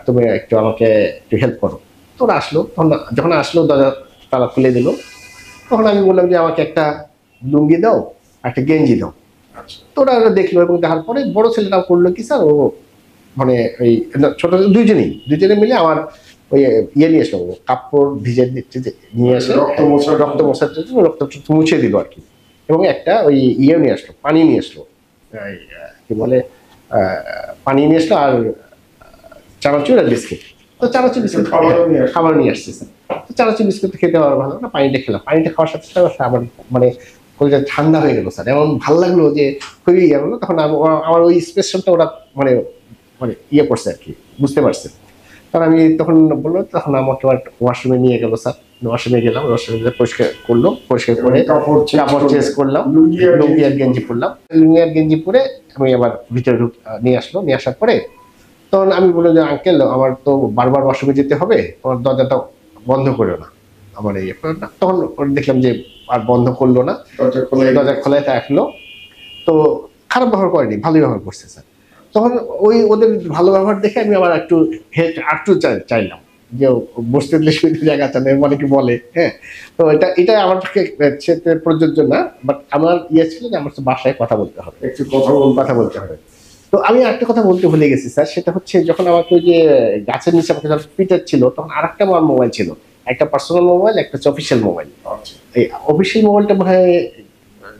তুমি একটু আমাকে একটু হেল্প করো। তো ওরা আসলো, তখন যখন আসলো দরজা তালা খুলে দিল, তখন আমি বললাম যে আমাকে একটা লুঙ্গি দাও, একটা গেঞ্জি দাও। তো ওরা দেখলো, এবং দেখার পরে বড় ছেলেটাও করলো কি স্যার, ও মানে ওই ছোট দুজনে মিলে আমার ওই ইয়ে নিয়ে আসলো, কাপড় ভিজে নিয়ে আসে, রক্ত মোছার জন্য রক্ত মুছে দিল আর কি। এবং একটা ওই ইয়ে নিয়ে আসলো, পানি নিয়ে আসলো, কি বলে পানি নিয়ে আসলো, আর চানাচুর আর বিস্কিট। তো চানাচুর বিস্কিট খাবার নিয়ে আসছে স্যার। তো চানাচুর বিস্কুট খেতে আমার ভালো না, পানিটা খেলাম। পানিটা খাওয়ার সাথে সাথে আমার মানে কলিজা ঠান্ডা হয়ে গেল স্যার, এমন ভালো লাগলো যে খুবই ইয়ে হলো। তখন আমার ওই স্পেশনটা ওরা মানে মানে ইয়ে করছে আর কি, বুঝতে পারছে। তখন আমি তখন বললো, তখন আমাকে ওয়াশরুমে নিয়ে গেল স্যার। ওয়াশরুমে গেলাম, ওয়াশরুমে পরিষ্কার করলো, পরিষ্কার করে কাপড় চেঞ্জ করলাম, লুঙ্গি আর গেঞ্জি পরলাম। লুঙ্গি আর গেঞ্জি পরে আমি আবার ভিতরে নিয়ে আসলো। নিয়ে আসার পরে তখন আমি বললাম যে আঙ্কেল আমার তো বারবার ওয়াশরুমে যেতে হবে, তোমার দরজাটা বন্ধ করো না, আমার এই তখন দেখলাম যে আর বন্ধ করলো না, দরজা খোলায় থাকলো। তো খারাপ ব্যবহার করেনি, ভালোই ব্যবহার করছে স্যার। তখন ওই ওদের ভালো ব্যবহার দেখে আমি আবার একটু চাইলাম যে বসতে দিলে সুবিধা জায়গা চান, অনেকে বলে। হ্যাঁ, তো এটা আমার পক্ষে প্রযোজ্য না, বাট আমার ইয়ে ছিল যে আমার বাসায় কথা বলতে হবে, একটু কথা বলতে হবে। তো আমি একটা কথা বলতে ভুলে গেছি স্যার, সেটা হচ্ছে যখন আমাকে ওই যে গাছের নিচে আমাকে যখন পিটার ছিল, তখন আরেকটা আমার মোবাইল ছিল, একটা পার্সোনাল মোবাইল, একটা হচ্ছে অফিসিয়াল মোবাইল। এই অফিসিয়াল মোবাইলটা মনে হয়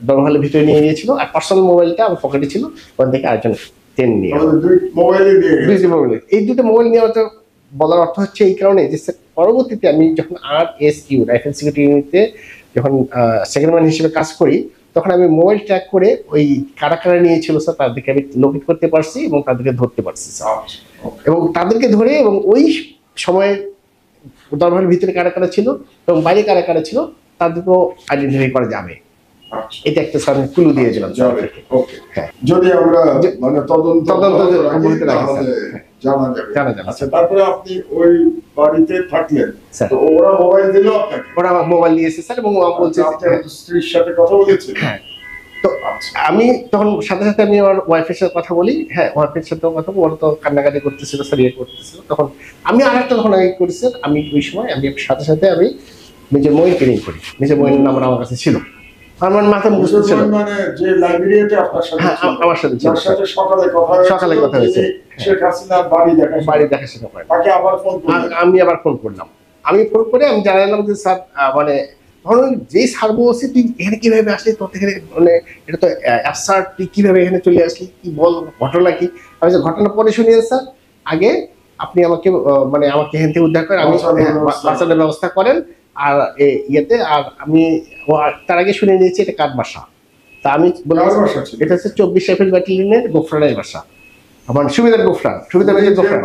দরওয়ালের ভিতরে নিয়ে গিয়েছিল, আর পার্সোনাল মোবাইলটা আমার পকেটে ছিল, ওখান থেকে আরেকজন টেন নিয়ে এই দুটো মোবাইল নিয়ে আমাদের বলার অর্থ হচ্ছে এই কারণে যে পরবর্তীতে আমি যখন RSU রাইফেল সিকিউরিটি ইউনিটে যখন সেকেন্ড ম্যান হিসেবে কাজ করি, তখন আমি মোবাইল ট্র্যাক করে ওই কারা কারা নিয়েছিল স্যার তাদেরকে আমি লোকেট করতে পারছি এবং তাদেরকে ধরতে পারছি স্যার। এবং তাদেরকে ধরে এবং ওই সময়ে দরবারের ভিতরে কারা কারা ছিল এবং বাইরে কারা কারা ছিল তাদেরকেও আইডেন্টিফাই করা যাবে। এটা একটা স্যার ক্লু দিয়েছিলাম। যদি আমরা মানে তদন্ত জানা যাবে। আচ্ছা, তারপরে আপনি ওই বাড়িতে থাকলেন, তো ওরা মোবাইল দিল আপনাকে? ওরা মোবাইল দিয়েছে স্যার, এবং বলছে স্ত্রীর সাথে কথা বলেছে। হ্যাঁ, তো আমি তখন সাথে সাথে আমি আমার ওয়াইফের সাথে কথা বলি। হ্যাঁ, ওয়াইফের সাথে কথা বলো, তো কান্নাকাটি করতেছিল স্যার, ইয়ে করতেছিল। তখন আমি আরেকটা তখন আগে করেছি, আমি ওই সময় আমি সাথে সাথে আমি নিজের মোবাইল ট্রেনিং করি, নিজের মোবাইল নাম্বার আমার কাছে ছিল, আমার মাথায় মুখস্থ ছিল। মানে যে লাইব্রেরিতে আপনার সাথে আমার সাথে ছিল, সকালে কথা হয়েছে, শেখ হাসিনার বাড়ি দেখাশোনা করে, তাকে আবার ফোন করলেন? আমি আবার ফোন করলাম। আমি ফোন করে আমি জানালাম যে স্যার মানে ধরুন যে স্যার বলছি তুই এখানে কিভাবে আসলি, তোর এখানে মানে এটা তো অ্যাবসার্ড, তুই কিভাবে এখানে চলে আসলি, কি বল ঘটনা কি। আমি ঘটনা পরে শুনিয়ে স্যার, আগে আপনি আমাকে মানে আমাকে এখান থেকে উদ্ধার করেন, আমি বাঁচানোর ব্যবস্থা করেন, আর ইয়েতে আর আমি তার আগে শুনে নিয়েছি এটা কার বাসা। তা আমি বললাম এটা হচ্ছে 24 রাইফেল ব্যাটালিয়নের গোফরানের বাসা, আমার সুবেদার গোফরান। সুবেদার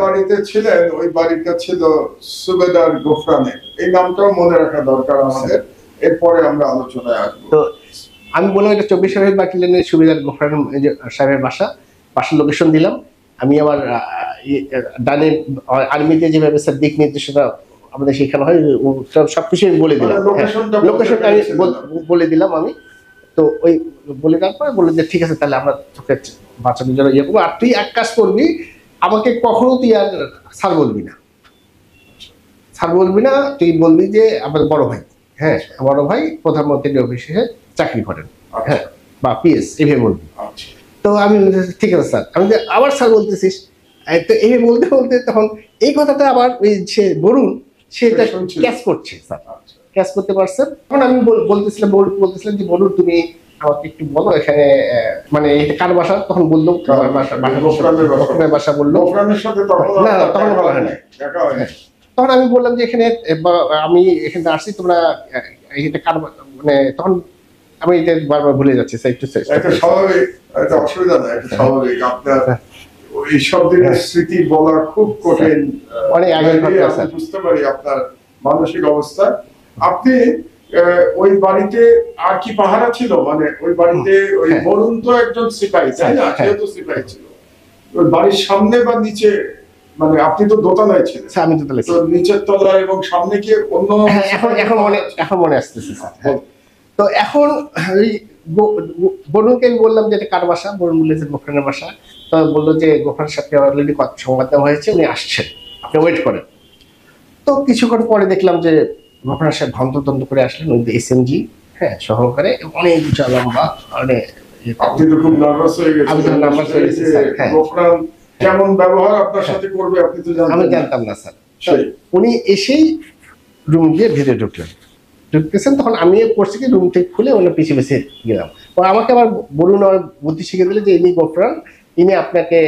বাড়িতে ছিলেন, ওই বাড়িটা ছিল সুবেদার গোফরানের। এই নামটাও মনে রাখা দরকার আমাদের, এরপরে আমরা আলোচনায় আসবো। তো আমি বললাম এটা 24 রাইফেল ব্যাটালিয়নের সুবেদার গোফরান সাহেবের বাসার লোকেশন দিলাম। আমি আবার ডানে আর্মিতে যেভাবে স্যার দিক নির্দেশনা আমাদের শেখানো হয় সবকিছু বলে দিলাম, লোকেশনটা আমি বলে দিলাম আমি। তো ওই বলে দেওয়ার পরে বললো যে ঠিক আছে, তাহলে আমরা তোকে বাচ্চাদের জন্য ইয়ে করবো, আর তুই এক কাজ করবি, আমাকে কখনো তুই আর স্যার বলবি না, তুই বলবি যে আমার বড় ভাই। হ্যাঁ, বড় ভাই প্রধানমন্ত্রীর অফিসে চাকরি করেন, হ্যাঁ, বা PS এভাবে বলবি। তো আমি ঠিক আছে স্যার, আমি আবার স্যার বলতেছিস, তো এইভাবে বলতে বলতে তখন এই কথাটা আবার ওই সে বরুণ সেটা ক্যাচ করছে স্যার, ক্যাচ করতে পারছেন। তখন আমি বলতেছিলাম যে বলুন তুমি আমাকে একটু বলো এখানে মানে এটা কার বাসা, তখন বললো গোফরানের বাসা বললো। না তখন বলা হয় না। তখন আমি বললাম যে এখানে আমি এখানে আসছি, তোমরা এটা কার মানে তখন আমি এটা বারবার ভুলে যাচ্ছি একটু স্বাভাবিক, এটা অসুবিধা নাই, এটা স্বাভাবিক। আপনার এইসব দিনের স্মৃতি বলা খুব কঠিন, অনেক আগে বুঝতে পারি আপনার মানসিক অবস্থা। আপনি ওই বাড়িতে আর কি পাহারা ছিল, মানে ওই বাড়িতে ওই বরুণ তো একজন সিপাহী তাই না, সে তো সিপাহী ছিল, ওই বাড়ির সামনে বা নিচে, মানে আপনি তো দোতলায় ছিলেন, আমি দোতলায় তো নিচের তলায় এবং সামনে কি অন্য? এখন মনে আসতেছে স্যার। তো এখন ওই বরুণকে আমি বললাম যে এটা কার বাসা, বরুণ বললে যে গোফরানের বাসা। তো বললো যে গোফরানের সাথে অলরেডি সংবাদ দেওয়া হয়েছে, উনি আসছেন, আপনি ওয়েট করেন। তো কিছুক্ষণ পরে দেখলাম যে গোফরানের সাথে ধন্ততন্ত করে আসলেন ওই এসএমজি সহকারে, অনেক উঁচা লম্বা, মানে আপনি তো খুব নার্ভাস হয়ে গেছেন। আমি তো নার্ভাস হয়ে গেছি স্যার। গোফরান কেমন ব্যবহার আপনার সাথে করবে আপনি তো জানেন? আমি জানতাম না স্যার। উনি এসেই রুম দিয়ে ভিতরে ঢুকতেছেন, তখন আমি করছি কি রুম থেকে খুলে ওনার পিছিয়ে পিছিয়ে গেলাম। আমাকে আবার বলুন বুদ্ধি শিখে দিলে যে ইনি গোফরান, ইনি আপনাকে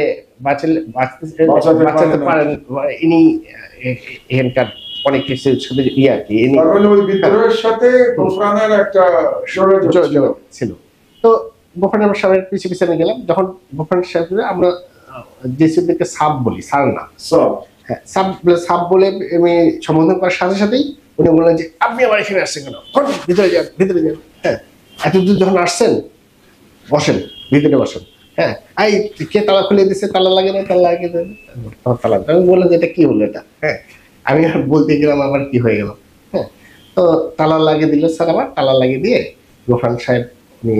বাঁচাতে পারেন, ইনি এখানকার অনেক কিছু আর কি সাথে গোফরানের একটা ছিল। তো গোফরানের সামনে পিছিয়ে পিছিয়ে আমি গেলাম। যখন গোফরানের সাথে আমরা জেসিদেরকে সাব বলি, স্যার না সাব বলে আমি সম্বোধন করার সাথে সাথেই উনি বললেন যে আপনি আমার এখানে আসছেন কেন, ভিতরে যান ভিতরে যান। এত দূর যখন আসছেন বসেন, ভিতরে বসেন। এই কে তালা খুলে দিচ্ছে, তালা লাগে না, তালা লাগিয়ে দেবে, তালা। আমি বললাম যে এটা কি হলো এটা, আমি বলতে গেলাম আবার কি হয়ে গেল। তো তালা লাগিয়ে দিল স্যার, আবার তালা লাগিয়ে দিয়ে গোফরান সাহেব উনি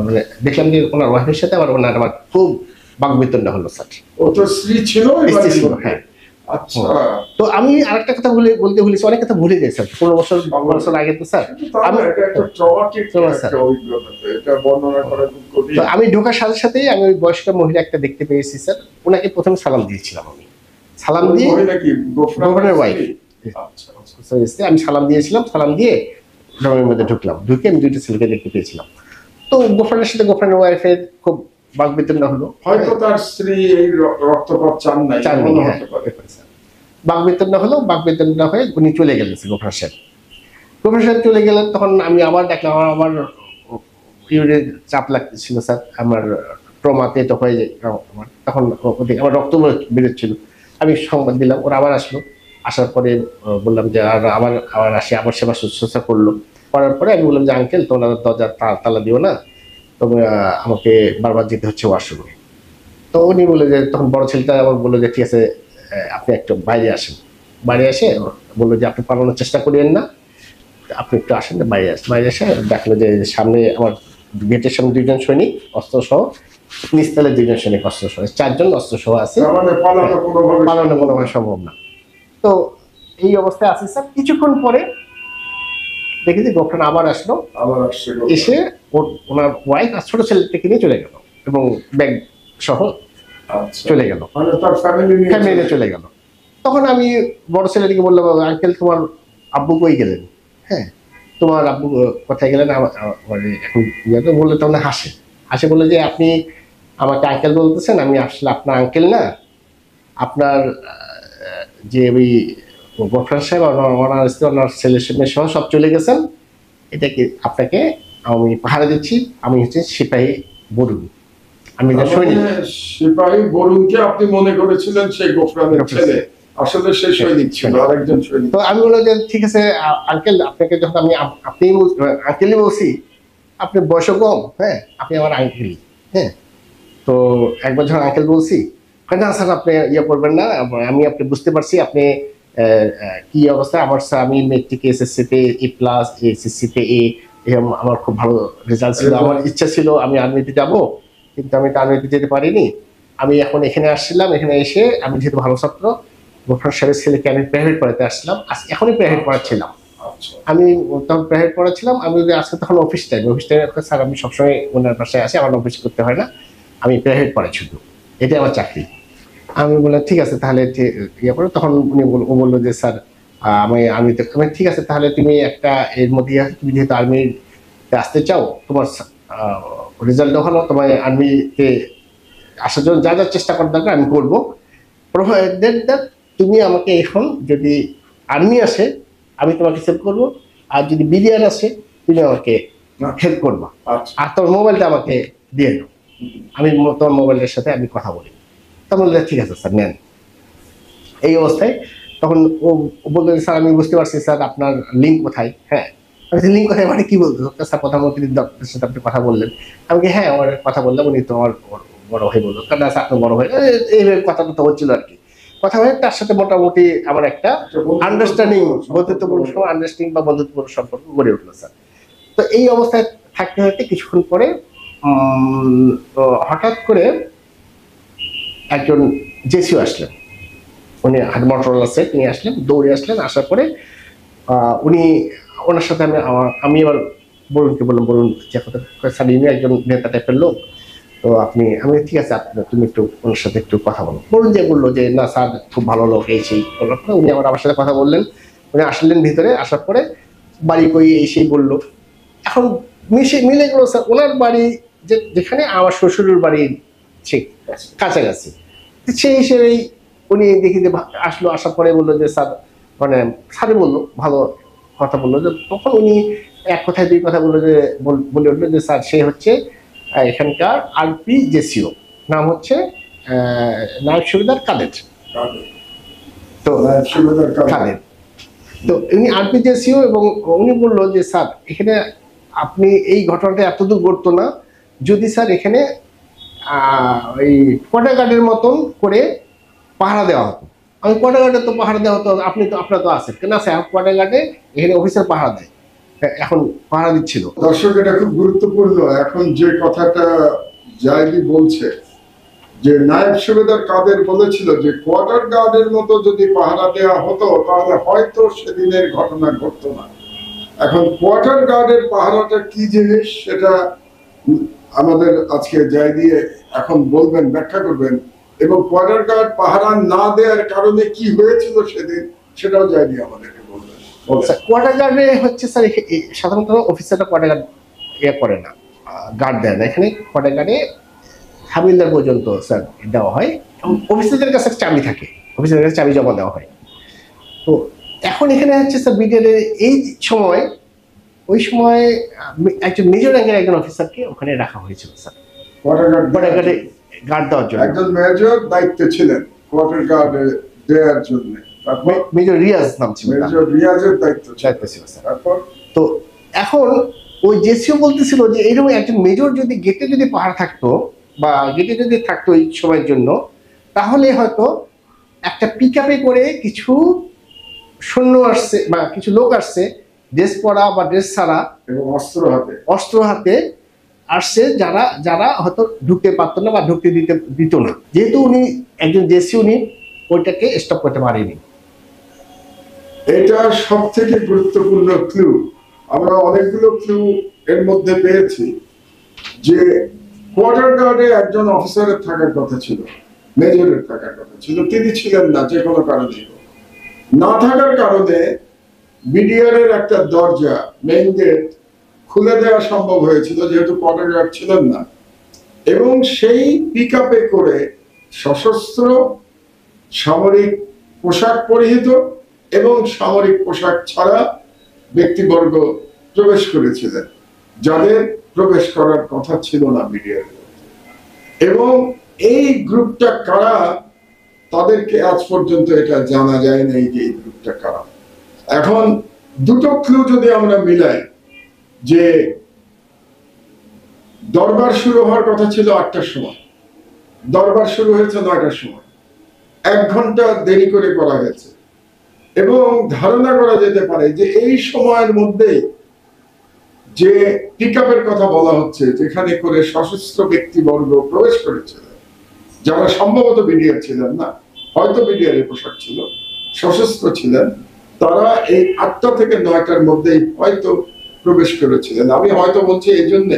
মানে দেখলাম যে ওনার ওয়াইফের সাথে আমার খুব বাকবিতণ্ডা হলো স্যার। ও তো স্ত্রী ছিল? হ্যাঁ। আচ্ছা, তো আমি আরেকটা কথা বলতে ভুলেছি, অনেক কথা ভুলে যাই স্যার, 15 বছর আগে তো স্যার। আমি ঢোকার সাথে সাথেই আমি ওই বয়স্ক মহিলা একটা দেখতে পেয়েছি স্যার, ওনাকে প্রথমে সালাম দিয়েছিলাম। আমি সালাম দিয়ে গোফরানের ওয়াইফ, আমি সালাম দিয়েছিলাম, সালাম দিয়ে রুমের মধ্যে ঢুকলাম। ঢুকে আমি 2টা ছেলেকে দেখতে পেয়েছিলাম। তো গোফরানের সাথে গোফরানের ওয়াইফের খুব বাকবিতণ্ডা হলো, হয়তো তার স্ত্রী এই রক্তপাত চাননি। বাকবিতণ্ডা হলো, বাকবিতণ্ডা হয়ে উনি চলে গেলেন গোফরান সাহেব চলে গেলেন। তখন আমি আবার দেখলাম আমার ইউরিনের চাপ লাগতেছিল স্যার, আমার ট্রমাতে তো হয়ে যায় আমার, তখন আমার রক্ত বেরোচ্ছিল। আমি সংবাদ দিলাম, ওরা আবার আসলো, আসার পরে বললাম যে আবার আসি, আবার সেবা শুশ্রূষা করলো। করার পরে আমি বললাম যে আঙ্কেল তোমরা দরজা তালা দিও না, তবে আমাকে বারবার যেতে হচ্ছে ওয়াশরুমে। তো উনি বলে যে তখন বড় ছেলেটা আবার বললো যে ঠিক আছে আপনি একটু বাইরে আসেন। বাইরে এসে বললো যে আপনি পালানোর চেষ্টা করিয়েন না, আপনি একটু আসেন, বাইরে এসে দেখলো যে সামনে আমার গেটের সামনে 2জন সৈনিক অস্ত্র সহ, নিচতলায় 2জন সৈনিক অস্ত্র সহ, 4 জন অস্ত্র সহ আছে, পালানো কোনোভাবে সম্ভব না। তো এই অবস্থায় আছে স্যার। কিছুক্ষণ পরে দেখি যে গোফরান আবার আসলো, এসে ওনার ওয়াইফ আর ছোট ছেলেটাকে নিয়ে চলে গেল এবং ব্যাগ সহ চলে গেল, ফ্যামিলি চলে গেল। তখন আমি বড় ছেলেটিকে বললাম আঙ্কেল তোমার আব্বু কই গেলেন, তোমার আব্বু কোথায় গেলেন, এখন বললে তখন হাসে বলে যে আপনি আমাকে আঙ্কেল বলতেছেন, আমি আসলে আপনার আঙ্কেল না, আপনার যে ওই গোফরান সাহেব ওনার স্ত্রী ওনার ছেলে মেয়ে সহ সব চলে গেছেন, এটা কি আপনাকে আমি পাহারা দিচ্ছি, আমি হচ্ছে সিপাহী বরুণ, আমি সিপাহী বরুণকে আপনি মনে করেছিলেন সেই গোফরানের ছেলে, আসলে সে সৈনিক ছিল, আরেকজন সৈনিক। তো আমি বললাম যে ঠিক আছে আঙ্কেল, আপনাকে যখন আমি আপনি আঙ্কেলই বলছি, আপনি বয়স কম, আপনি আমার আঙ্কেলই। তো একবার যখন আঙ্কেল বলছি, না স্যার আপনি ইয়ে করবেন না, আমি আপনি বুঝতে পারছি আপনি কি অবস্থা। আমি মেট্রিকে এসএসসিতে A+, এসএসসিতে A, আমার খুব ভালো রেজাল্ট ছিল, আমার ইচ্ছা ছিল আমি আর্মিতে যাব, কিন্তু আমি তো আর্মিতে যেতে পারিনি। আমি এখন এখানে আসছিলাম, এখানে এসে আমি যেহেতু ভালো ছাত্র, গোফরান সাহেবের ছেলেকে আমি প্রাইভেট পড়াতে আসছিলাম, এখনই প্রাইভেট পড়াচ্ছিলাম। আমি তখন প্রাইভেট পড়াচ্ছিলাম, আমি আজকে তখন অফিস টাইম স্যার আমি সবসময় ওনার বাসায় আসি, আমার অফিস করতে হয় না, আমি প্রাইভেট পড়াই শুধু, এটাই আমার চাকরি। আমি বললাম ঠিক আছে তাহলে ইয়ে করো। তখন উনি বললো যে স্যার আমি ঠিক আছে তাহলে তুমি একটা এর মধ্যে তুমি যেহেতু আর্মিতে আসতে চাও, তোমার রেজাল্ট হলো তোমায় আর্মিতে আসার জন্য যা যা চেষ্টা করার দরকার আমি করবো, প্রোভাইডেড দ্যাট তুমি আমাকে এখন যদি আর্মি আসে আমি তোমাকে হেল্প করবো, আর যদি বিডিআর আসে তুমি আমাকে হেল্প করবা, আর তোর মোবাইলটা আমাকে দিয়ে দাও, আমি তোমার মোবাইলের সাথে আমি কথা বলি। তখন বললে ঠিক আছে স্যার নেন। এই অবস্থায় তখন ও বললো স্যার আমি বুঝতে পারছি স্যার আপনার লিঙ্ক কোথায়। হ্যাঁ লিঙ্ক কোথায় মানে কি বলতো স্যার প্রধানমন্ত্রীর দপ্তরের সাথে আপনি কথা বললেন। আমি কি হ্যাঁ আমার কথা বললাম, উনি তো আমার বড় ভাই বললো, কারণ আপনার বড় ভাই এইভাবে কথাটা তো হচ্ছিল আর কি। কথা হয়ে তার সাথে মোটামুটি আমার একটা আন্ডারস্ট্যান্ডিং বা বন্ধুত্বপূর্ণ সম্পর্ক গড়ে উঠলো স্যার। তো এই অবস্থায় থাকতে থাকতে কিছুক্ষণ পরে হঠাৎ করে একজন জেসিও আসলেন, উনি মোটরোলা সেট নিয়ে আসলেন, দৌড়ে আসলেন। আসার পরে উনি ওনার সাথে আমি আবার বরুণকে বললাম, বরুণ যে কথা স্যার ইনি একজন নেতা টাইপের লোক, তো আমি ঠিক আছে তুমি একটু ওনার সাথে একটু কথা বলো। বরুণ যে বললো যে না স্যার খুব ভালো লোক এই সেই বলার পরে উনি আমার সাথে কথা বললেন। উনি আসলেন ভিতরে, আসার পরে বাড়ি কই এই সেই বললো। এখন মিলে গেল স্যার ওনার বাড়ি যেখানে আমার শ্বশুরের বাড়ি ঠিক কাছাকাছি, সেই হিসেবেই উনি দেখি যে আসলো। আসার পরে বললো যে স্যার মানে স্যারে বললো ভালো কথা বললো, যে তখন উনি এক কথায় দুই কথা বললো, যে বলে উঠলো যে স্যার সে হচ্ছে এখানকার আরপি জেসিও, নাম হচ্ছে নায়ব সুবেদার কাদের। তো কাদের তো উনি আরপি জেসিও, এবং উনি বললো যে স্যার এখানে আপনি এই ঘটনাটা এতদূর ঘটতো না যদি স্যার এখানে ওই কোয়ার্টার গার্ডের মতন করে পাহারা দেওয়া হতো। আমি কোয়ার্টার গার্ডে তো পাহারা দেওয়া হতো, আপনার তো আছেন না স্যার, কোয়ার্টার গার্ডে এখানে অফিসার পাহারা দেয়, এখন পাহারা দিচ্ছিল। দর্শক এটা খুব গুরুত্বপূর্ণ। এখন যে কথাটা জায়দি বলছে যে নায়েব সুবেদার কাদের বলেছিল যে কোয়ার্টার গার্ডের মতো যদি পাহারা দেওয়া হতো তাহলে হয়তো সেদিনের ঘটনা ঘটতো না। এখন কোয়ার্টার গার্ডের পাহারাটা কি জিনিস সেটা আমাদের আজকে জায়দি এখন বলবেন, ব্যাখ্যা করবেন, এবং কোয়ার্টার গার্ড পাহারা না দেওয়ার কারণে কি হয়েছিল সেদিন সেটাও জায়দি আমাদেরকে বলবেন। কোয়ার্টার গার্ডে হচ্ছে স্যার সাধারণত অফিসাররা কোয়ার্টার গার্ড করে না, গার্ড দেয় না। এখানে কোয়ার্টার গার্ডে হাবিলদার পর্যন্ত স্যার দেওয়া হয়, অফিসারদের কাছে চাবি থাকে, অফিসারের কাছে চাবি জমা দেওয়া হয়। তো এখন এখানে হচ্ছে স্যার বিডিআরের এই সময়, ওই সময় একজন মেজর র্যাঙ্কের একজন অফিসারকে ওখানে রাখা হয়েছিল স্যার কোয়ার্টার গার্ডে গার্ড দেওয়ার জন্য। একজন মেজর দায়িত্বে ছিলেন কোয়ার্টার গার্ড দেওয়ার জন্য, মেজর রিয়াজ নাম ছিল, মেজর রিয়াজের দায়িত্ব ছিল স্যার। তো এখন ওই জেসিও বলতেছিল যে এইরকম একজন মেজর যদি গেটে যদি পাহারা থাকতো বা গেটে যদি থাকতো এই সময়ের জন্য, তাহলে হয়তো একটা পিকআপে করে কিছু সৈন্য আসছে বা কিছু লোক আসছে ড্রেস পরা বা ড্রেস ছাড়া এবং অস্ত্র হাতে আসছে, যারা হয়তো ঢুকতে পারতো না বা ঢুকতে দিত না, যেহেতু উনি একজন জেসি, উনি ওইটাকে স্টপ করতে পারেনি। এটা সব থেকে গুরুত্বপূর্ণ ক্লু। আমরা অনেকগুলো ক্লু এর মধ্যে পেয়েছি যে কোয়ার্টার গার্ডে একজন অফিসারের থাকার কথা ছিল, মেজরের থাকার কথা ছিল, তিনি ছিলেন না যে কোনো কারণে। না থাকার কারণে বিডিআর এর একটা দরজা, মেইন গেট খুলে দেওয়া সম্ভব হয়েছিল যেহেতু কোয়ার্টার গার্ড ছিলেন না, এবং সেই পিকআপে করে সশস্ত্র সামরিক পোশাক পরিহিত এবং সামরিক পোশাক ছাড়া ব্যক্তিবর্গ প্রবেশ করেছিলেন, যাদের প্রবেশ করার কথা ছিল না বিডিআর। এবং এই গ্রুপটা কারা তাদেরকে আজ পর্যন্ত এটা জানা যায় না যে এই গ্রুপটা কারা। এখন দুটো ক্লু যদি আমরা মিলাই, যে দরবার শুরু হওয়ার কথা ছিল 8টার সময়, দরবার শুরু হয়েছে 9টার সময়, 1 ঘন্টা দেরি করে করা হয়েছে, এবং ধারণা করা যেতে পারে যে এই সময়ের মধ্যে যে পিকআপের কথা বলা হচ্ছে যেখানে করে সশস্ত্র ব্যক্তিবর্গ প্রবেশ করেছিলেন, যারা সম্ভবত বিডিআর ছিলেন না, হয়তো বিডিআর এর পোশাক ছিল, সশস্ত্র ছিলেন, তারা এই 8টা থেকে 9টার মধ্যেই হয়তো প্রবেশ করেছিলেন। আমি হয়তো বলছি এই জন্য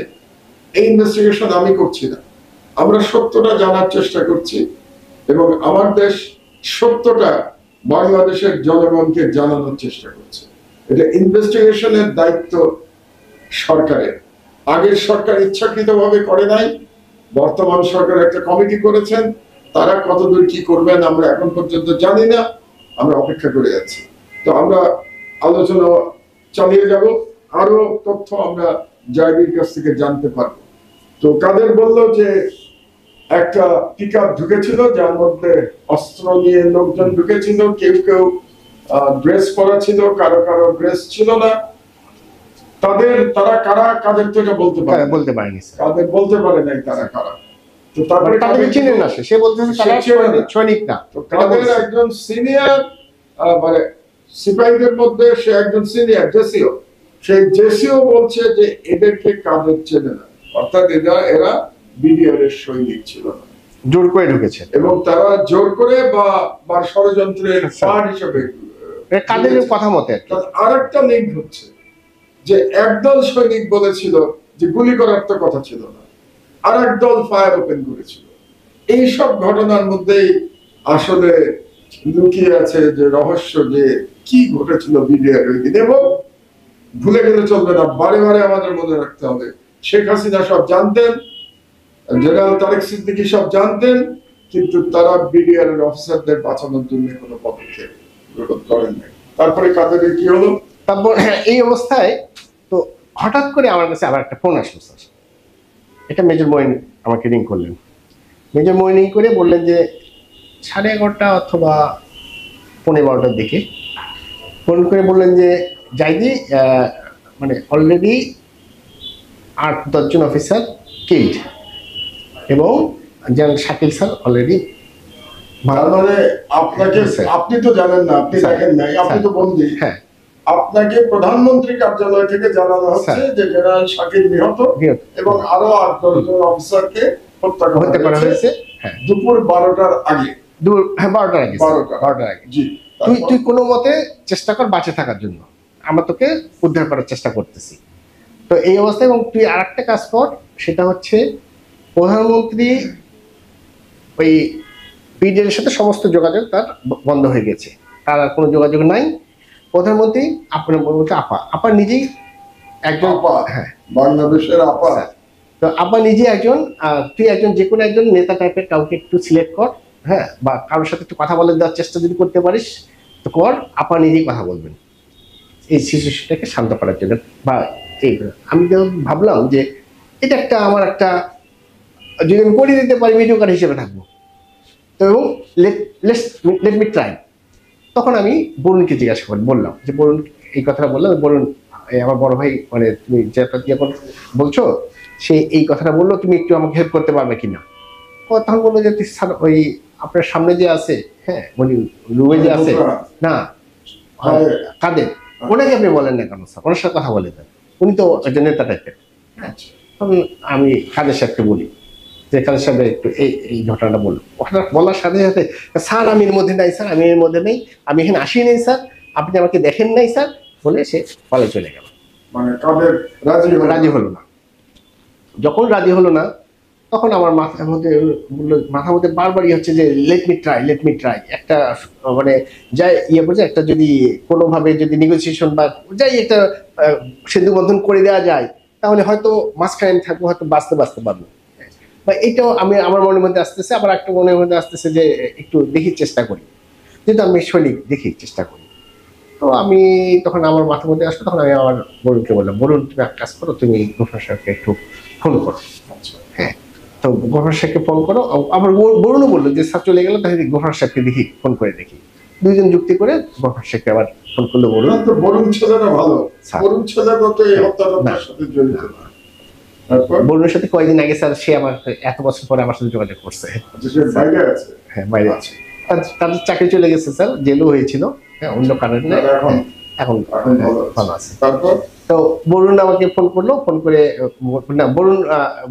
এই ইনভেস্টিগেশন আমি করছি না, আমরা সত্যটা জানার চেষ্টা করছি, এবং আমার দেশ সত্যটা বাংলাদেশের জনগণকে জানানোর চেষ্টা করছে। এটা ইনভেস্টিগেশনের দায়িত্ব সরকারের, আগের সরকার ইচ্ছাকৃতভাবে করে নাই, বর্তমান সরকার একটা কমিটি করেছেন, তারা কতদূর কি করবেন আমরা এখন পর্যন্ত জানি না, আমরা অপেক্ষা করে আছি। তো আমরা আলোচনা চালিয়ে যাব, আরো তথ্য আমরা জায়গির কাছ থেকে জানতে পারবো। তো কাদের বলল যে একটা পিকআপ ঢুকেছিল যার মধ্যে অস্ত্র নিয়ে লোকজন ঢুকেছিল, কেউ কেউ ড্রেস পরা ছিল, কারো কারো ড্রেস ছিল না। তারা কারা, কাদের তো এটা বলতে পারেনি, কাদের বলতে পারে নাই তারা কারা। তো তারপরে কাদের চিনেন না, সে বলতেছে তারা সৈনিক না। তো কাদের একজন সিনিয়র, মানে সিপাহীদের মধ্যে সে একজন সিনিয়র জেসিও, সেই জেসিও বলছে যে এদেরকে কাদের চেনে না, অর্থাৎ এরা বিডিআর এর সৈনিক ছিল না, জোর করে ঢুকেছে এবং তারা জোর করে বা ষড়যন্ত্রের পার্ট হিসেবে কাদের কথা মতে। আরেকটা লিঙ্ক হচ্ছে যে একদল সৈনিক বলেছিল যে গুলি করার তো কথা ছিল না, আর একদল ফায়ার ওপেন করেছিল। এইসব ঘটনার মধ্যেই আসলে লুকিয়ে আছে যে রহস্য, যে কি ঘটেছিল বিডিআর ওই দিন। এবং ভুলে গেলে চলবে না, বারে বারে আমাদের মনে রাখতে হবে, শেখ হাসিনা সব জানতেন, জেনারেল তারেক সিদ্দিকী সব জানতেন, কিন্তু তারা বিডিআর এর অফিসারদের বাঁচানোর জন্য কোনো পদক্ষেপ গ্রহণ করেন নাই। তারপরে কাদের কি হলো, তারপর এই অবস্থায় তো হঠাৎ করে আমার কাছে আবার একটা ফোন আসলো স্যার। এটা মেজর মঈন আমাকে রিং করলেন। মেজর মঈন রিং করে বললেন যে 11:30 অথবা 11:15টার দিকে ফোন করে বললেন যে জাইদি, মানে অলরেডি 8-10 জন অফিসার কিল্ড, এবং জেনারেল শাকিল স্যার অলরেডি। মানে আপনাকে, আপনি তো জানেন না, আপনি দেখেন নাই, আপনি তো বন্দী। হ্যাঁ, আপনাকে প্রধানমন্ত্রী কার্যালয় থেকে জানানো হচ্ছে যে জেনারেল শাকিল নিহত এবং আরো 8-10 জন অফিসারকে হত্যা করা হয়েছে দুপুর 12টার আগে। 12টার আগে, 12টার আগে। জি, তুই কোনো মতে চেষ্টা কর বাঁচে থাকার জন্য, আমরা তোকে উদ্ধার করার চেষ্টা করতেছি। তো এই অবস্থায়, এবং তুই আর একটা কাজ কর, সেটা হচ্ছে প্রধানমন্ত্রী ওই বিডিআর এর সাথে সমস্ত যোগাযোগ তার বন্ধ হয়ে গেছে, তার আর কোনো যোগাযোগ নাই। প্রধানমন্ত্রী আপনার বলতে আপা নিজেই একজন, হ্যাঁ, বাংলাদেশের আপা। তো আপা নিজে একজন, তুই একজন যে কোনো একজন নেতা টাইপের কাউকে একটু সিলেক্ট কর, হ্যাঁ, বা কারোর সাথে একটু কথা বলে দেওয়ার চেষ্টা যদি করতে পারিস তো কর, আপা নিজেই কথা বলবেন এই সিচুয়েশনটাকে শান্ত করার জন্য। বা এই আমি তো ভাবলাম যে এটা একটা আমার একটা, যদি আমি করে দিতে পারি মিডিওকার হিসেবে থাকবো, তো এবং লেট মি ট্রাই। তখন আমি বরুণকে জিজ্ঞাসা বললাম যে বরুণ, এই কথাটা বললাম, বরুণ আমার বড় ভাই, মানে তুমি যেটা এখন বলছো সে এই কথাটা বললো, তুমি একটু আমাকে হেল্প করতে পারবে কিনা। ও তখন বললো যে ওই আপনার সামনে যে আছে, হ্যাঁ, উনি রুমে যে আছে, না কাদের, ওনাকে আপনি বলেন না কেন স্যার, ওনার সাথে কথা বলে দেন, উনি তো একজন নেতা টাইপের। তখন আমি কাদের সাহেবকে বলি যে কাদের সাহেব একটু এই ঘটনাটা বললো। বলার সাথে সাথে, স্যার আমি এর মধ্যে নাই, স্যার আমি এর মধ্যে নেই, আমি এখানে আসি নাই স্যার, আপনি আমাকে দেখেন নাই স্যার, বলে সে পালিয়ে চলে গেল। মানে কাদের রাজি হলো না। যখন রাজি হলো না, তখন আমার মাথার মধ্যে বারবারই হচ্ছে যে লেট মি ট্রাই একটা, মানে যাই ইয়ে বলছে একটা, যদি কোনোভাবে যদি নেগোসিয়েশন বা যাই একটা সেতু বন্ধন করে দেওয়া যায়, তাহলে হয়তো মাঝখানে থাকবো, হয়তো বাঁচতে পারবো। বা এটাও আমি আমার মনের মধ্যে আসতেছে, আবার একটা মনের মধ্যে আসতেছে যে একটু দেখি চেষ্টা করি, যেহেতু আমি সৈনিক, দেখি চেষ্টা করি। তো আমি তখন আমার মাথার মধ্যে আসলো, তখন আমি আমার বরুণকে বললাম, বরুণ তুমি এক কাজ করো, তুমি গফর সাহেবকে একটু ফোন করো। হ্যাঁ, তো গফর সাহেবকে ফোন করো। আবার বরুণও বললো যে স্যার চলে গেলো, তাহলে গফর সাহেবকে দেখি, ফোন করে দেখি। দুইজন যুক্তি করে গফর সাহেবকে আবার ফোন করলো। বরুণ ছেলেটা ভালো, বরুণ ছেলেটা তো এই হত্যার সাথে জড়িত না। বরুণের সাথে কয়েকদিন আগে স্যার সে আমার এত বছর পরে আমার সাথে যোগাযোগ করছে। হ্যাঁ, বাইরে আছে, তাদের চাকরি চলে গেছে স্যার, জেলও হয়েছিল, হ্যাঁ, অন্য কারণে এখন ভালো আছে। তারপর তো বরুণ আমাকে ফোন করলো, ফোন করে না বরুণ